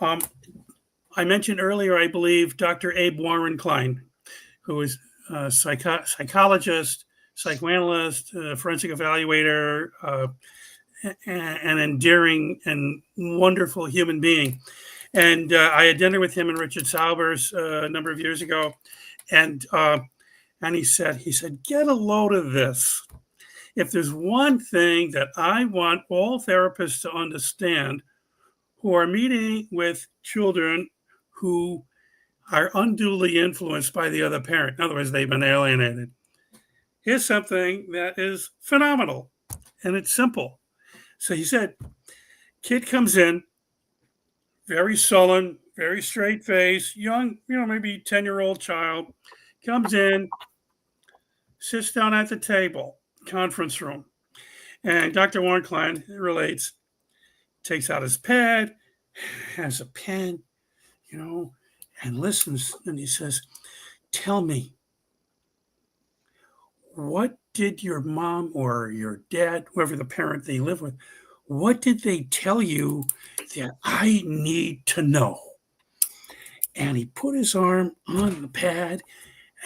I mentioned earlier, I believe, Dr. Abe Warren Klein, who is a psychologist, psychoanalyst, forensic evaluator, an endearing and wonderful human being. And I had dinner with him and Richard Saubers a number of years ago. And he said, get a load of this. If there's one thing that I want all therapists to understand who are meeting with children who are unduly influenced by the other parent, in other words, they've been alienated, here's something that is phenomenal, and it's simple. So he said, kid comes in, very sullen, very straight face, young, maybe 10-year-old child, comes in, sits down at the table, conference room. And Dr. Warnklein relates, takes out his pad, has a pen, and listens. And he says, tell me, what did your mom or your dad, whoever the parent they live with, what did they tell you that I need to know? And he put his arm on the pad,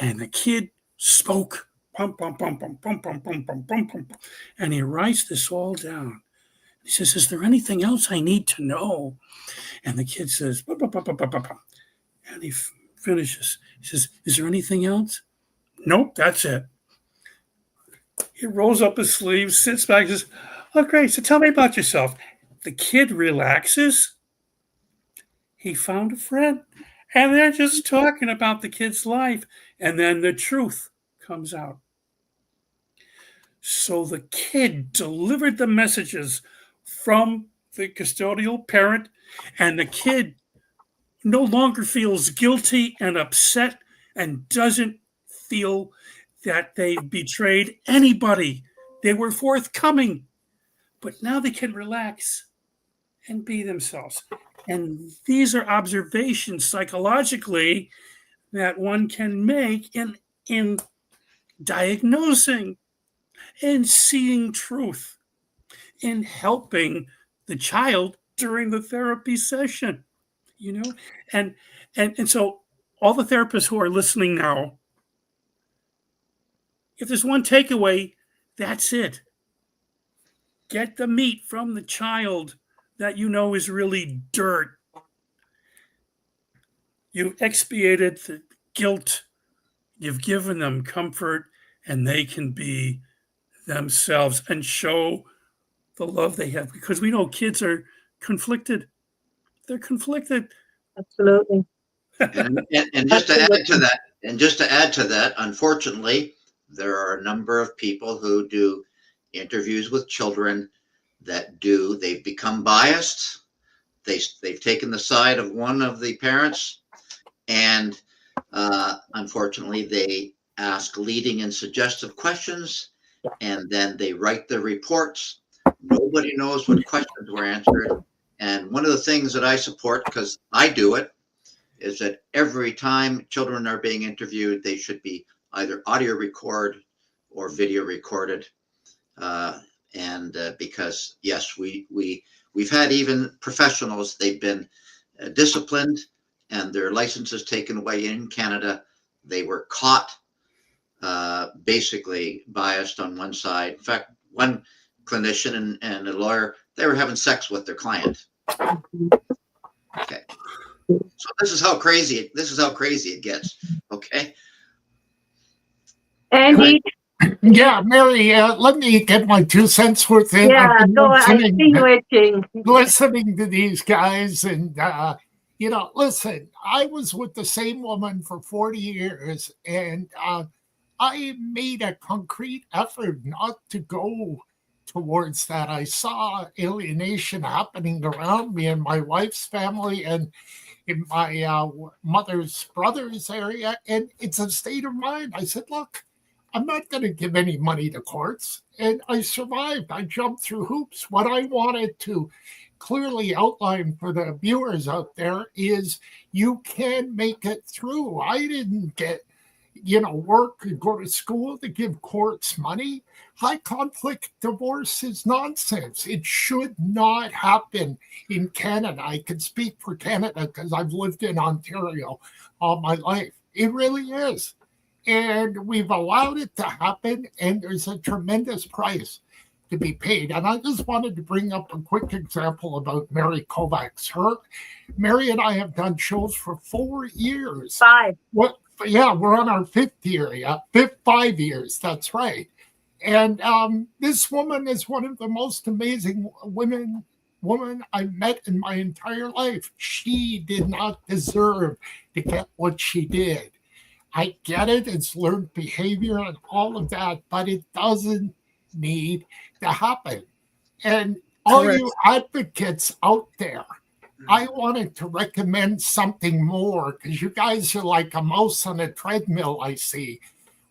and the kid spoke. Pum, pum, pum, pum, pum, pum, pum, pum, pum, pum. And he writes this all down. He says, is there anything else I need to know? And the kid says, bum, bum, bum, bum, bum, bum. And he finishes. He says, is there anything else? Nope, that's it. He rolls up his sleeves, sits back, and says, oh, great, so tell me about yourself. The kid relaxes. He found a friend. And they're just talking about the kid's life. And then the truth comes out. So the kid delivered the messages from the custodial parent, and the kid no longer feels guilty and upset and doesn't feel that they've betrayed anybody. They were forthcoming, but now they can relax and be themselves. And these are observations psychologically that one can make in diagnosing, in seeing truth, in helping the child during the therapy session, and so all the therapists who are listening now, if there's one takeaway, that's it. Get the meat from the child that is really dirt. You've expiated the guilt, you've given them comfort, and they can be themselves and show the love they have, because we know kids are conflicted. They're conflicted. Absolutely. And just to add to that, unfortunately, there are a number of people who do interviews with children they've become biased. They've taken the side of one of the parents, and unfortunately, they ask leading and suggestive questions, and then they write the reports. Nobody knows what questions were answered. And one of the things that I support, because I do it, is that every time children are being interviewed, they should be either audio record or video recorded. Because yes, we've had even professionals, they've been disciplined and their licenses taken away in Canada. They were caught basically biased on one side. In fact, one clinician and a lawyer, they were having sex with their client. Okay. So this is how crazy it gets. Okay. Andy? Yeah, Mary, let me get my 2 cents worth in. Yeah, go ahead. Listening to these guys, and listen, I was with the same woman for 40 years, and I made a concrete effort not to go towards that. I saw alienation happening around me in my wife's family and in my mother's brother's area, and it's a state of mind. I said, look, I'm not going to give any money to courts. And I survived. I jumped through hoops. What I wanted to clearly outline for the viewers out there is you can make it through. I didn't get, work and go to school to give courts money. High conflict divorce is nonsense. It should not happen in Canada. I can speak for Canada because I've lived in Ontario all my life. It really is. And we've allowed it to happen, and there's a tremendous price to be paid. And I just wanted to bring up a quick example about Mary Kovacs. Mary and I have done shows for 4 years. 5. Yeah, we're on our 5th year. Yeah, 5 years. That's right. And this woman is one of the most amazing women I've met in my entire life. She did not deserve to get what she did. I get it. It's learned behavior and all of that, but it doesn't need to happen. And all Correct. you advocates out there, I wanted to recommend something more because you guys are like a mouse on a treadmill, I see.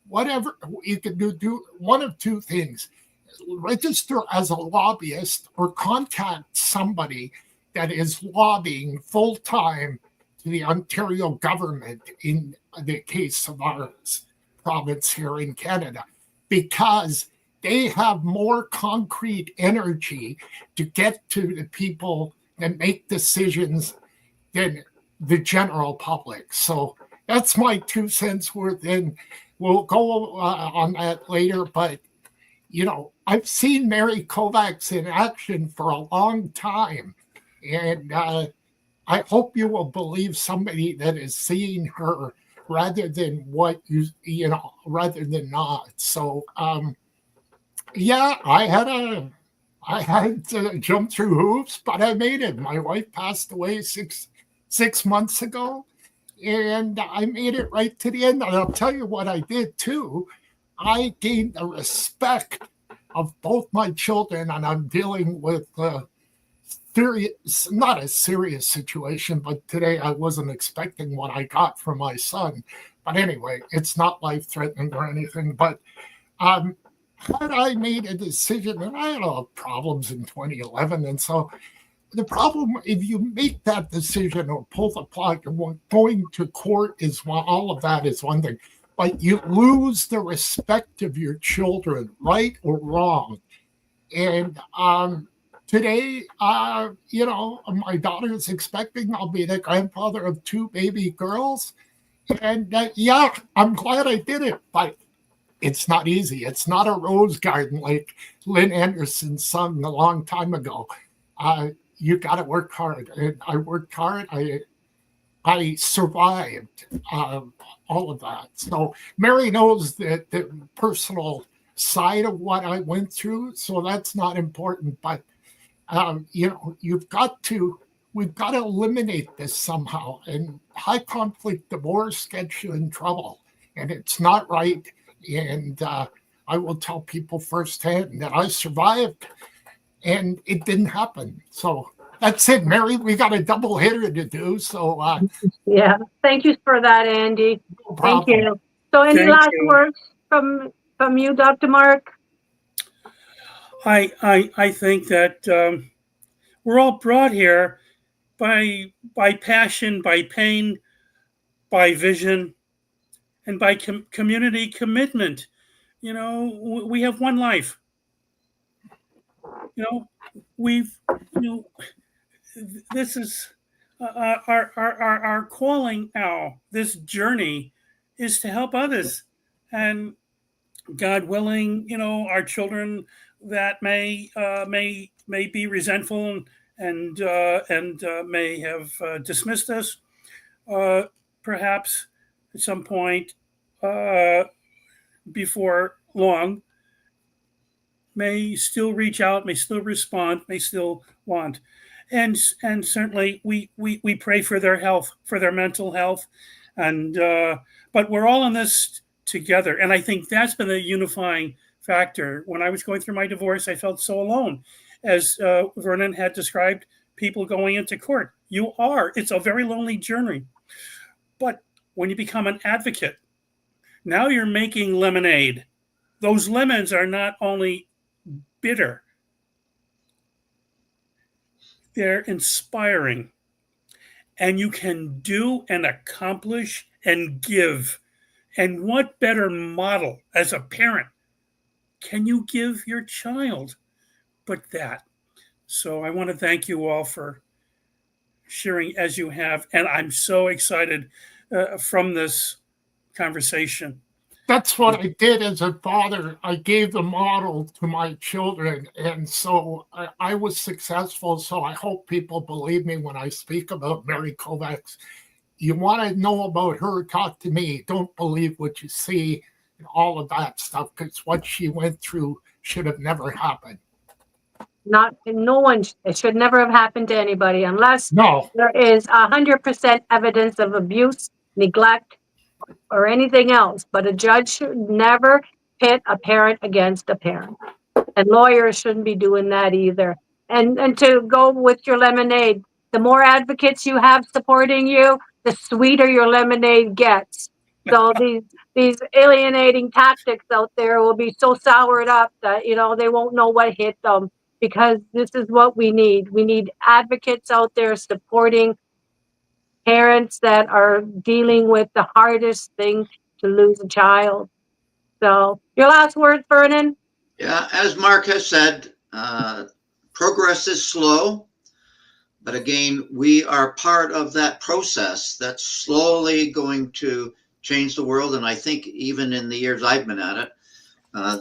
Whatever you can do one of two things: register as a lobbyist or contact somebody that is lobbying full time to the Ontario government in the case of our province here in Canada, because they have more concrete energy to get to the people that make decisions than the general public. So that's my 2 cents worth, and we'll go on that later. But, I've seen Mary Kovacs in action for a long time, and I hope you will believe somebody that is seeing her rather than rather than not. So, yeah, I had to jump through hoops, but I made it. My wife passed away six months ago, and I made it right to the end. And I'll tell you what I did too. I gained the respect of both my children, and I'm dealing with not a serious situation, but today I wasn't expecting what I got from my son. But anyway, it's not life-threatening or anything. But had I made a decision, and I had a lot of problems in 2011, and so the problem, if you make that decision or pull the plug, and going to court all of that is one thing, but you lose the respect of your children, right or wrong. And today, my daughter is expecting I'll be the grandfather of 2 baby girls. And yeah, I'm glad I did it, but it's not easy. It's not a rose garden like Lynn Anderson sung a long time ago. You got to work hard. And I worked hard. I survived all of that. So Mary knows the personal side of what I went through. So that's not important. But, we've got to eliminate this somehow. And high conflict divorce gets you in trouble. And it's not right. And I will tell people firsthand that I survived and it didn't happen. So that's it, Mary. We got a double hitter to do. So Yeah. Thank you for that, Andy. no Thank problem. you. So any Thank last you. words from you, Dr. Mark? I think that we're all brought here by passion, by pain, by vision, and by community commitment. We have one life. We've this is our calling now. This journey is to help others, and God willing, our children that may be resentful and may have dismissed us, perhaps at some point before long, may still reach out, may still respond, may still want, and certainly we pray for their health, for their mental health, and but we're all in this together, and I think that's been the unifying factor. When I was going through my divorce, I felt so alone, as Vernon had described people going into court. It's a very lonely journey, but when you become an advocate, now you're making lemonade. Those lemons are not only bitter, they're inspiring. And you can do and accomplish and give. And what better model as a parent can you give your child but that? So I want to thank you all for sharing as you have. And I'm so excited from this conversation. That's what I did as a father. I gave the model to my children, and so I was successful. So I hope people believe me when I speak about Mary Kovacs. You want to know about her, talk to me. Don't believe what you see and all of that stuff, because what she went through should have never happened. No one, it should never have happened to anybody unless No, there is 100% evidence of abuse, neglect, or anything else. But a judge should never pit a parent against a parent. And lawyers shouldn't be doing that either. And to go with your lemonade, the more advocates you have supporting you, the sweeter your lemonade gets. So these alienating tactics out there will be so soured up that, you know, they won't know what hit them, because this is what we need. We need advocates out there supporting parents that are dealing with the hardest thing, to lose a child. So your last words, Vernon? Yeah, as Mark has said, progress is slow, but again, we are part of that process that's slowly going to change the world. And I think even in the years I've been at it,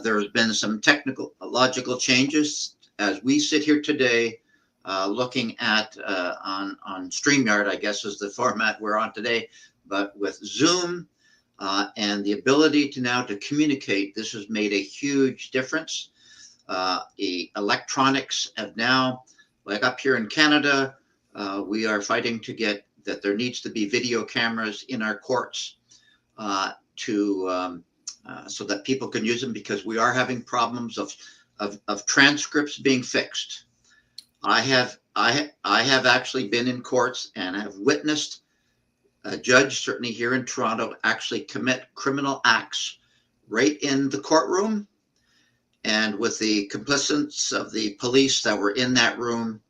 there's been some technological changes as we sit here today, looking at on StreamYard, I guess is the format we're on today, but with Zoom and the ability to now to communicate, this has made a huge difference. Electronics have now, like up here in Canada, we are fighting to get that there needs to be video cameras in our courts so that people can use them, because we are having problems of transcripts being fixed. I have actually been in courts and have witnessed a judge, certainly here in Toronto, actually commit criminal acts right in the courtroom, and with the complicity of the police that were in that room.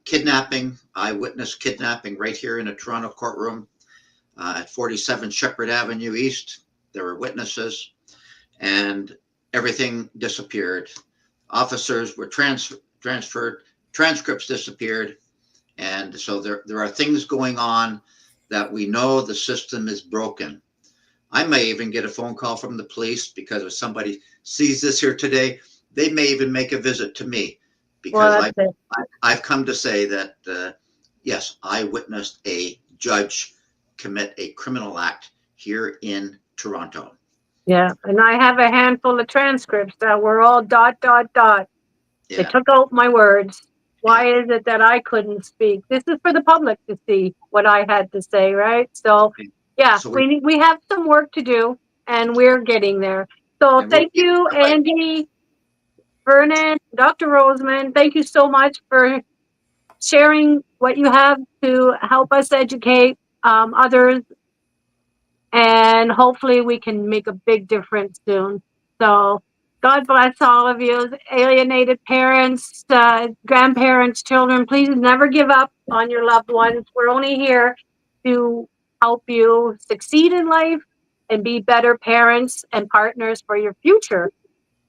Kidnapping, I witnessed kidnapping right here in a Toronto courtroom at 47 Shepherd Avenue East. There were witnesses, and everything disappeared. Officers were transferred, transcripts disappeared. And so there are things going on that we know the system is broken. I may even get a phone call from the police, because if somebody sees this here today, they may even make a visit to me, because I've come to say that, yes, I witnessed a judge commit a criminal act here in Toronto. Yeah, and I have a handful of transcripts that were all ... They Yeah. took out my words. Why Yeah. is it that I couldn't speak? This is for the public to see what I had to say, right? So, yeah, So we have some work to do, and we're getting there. So and we'll thank you, Andy, Vernon, Dr. Roseman. Thank you so much for sharing what you have to help us educate others, and hopefully we can make a big difference soon. So God bless all of you, alienated parents, grandparents, children. Please never give up on your loved ones. We're only here to help you succeed in life and be better parents and partners for your future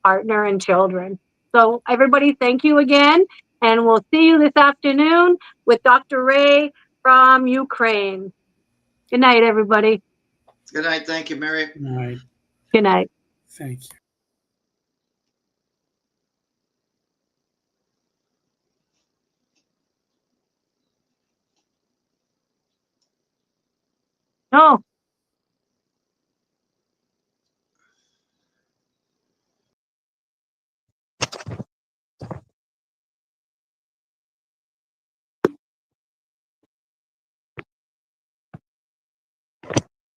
partner and children. So everybody, thank you again. And we'll see you this afternoon with Dr. Ray from Ukraine. Good night, everybody. Good night. Thank you, Mary. All right. Good night. Thank you. Oh.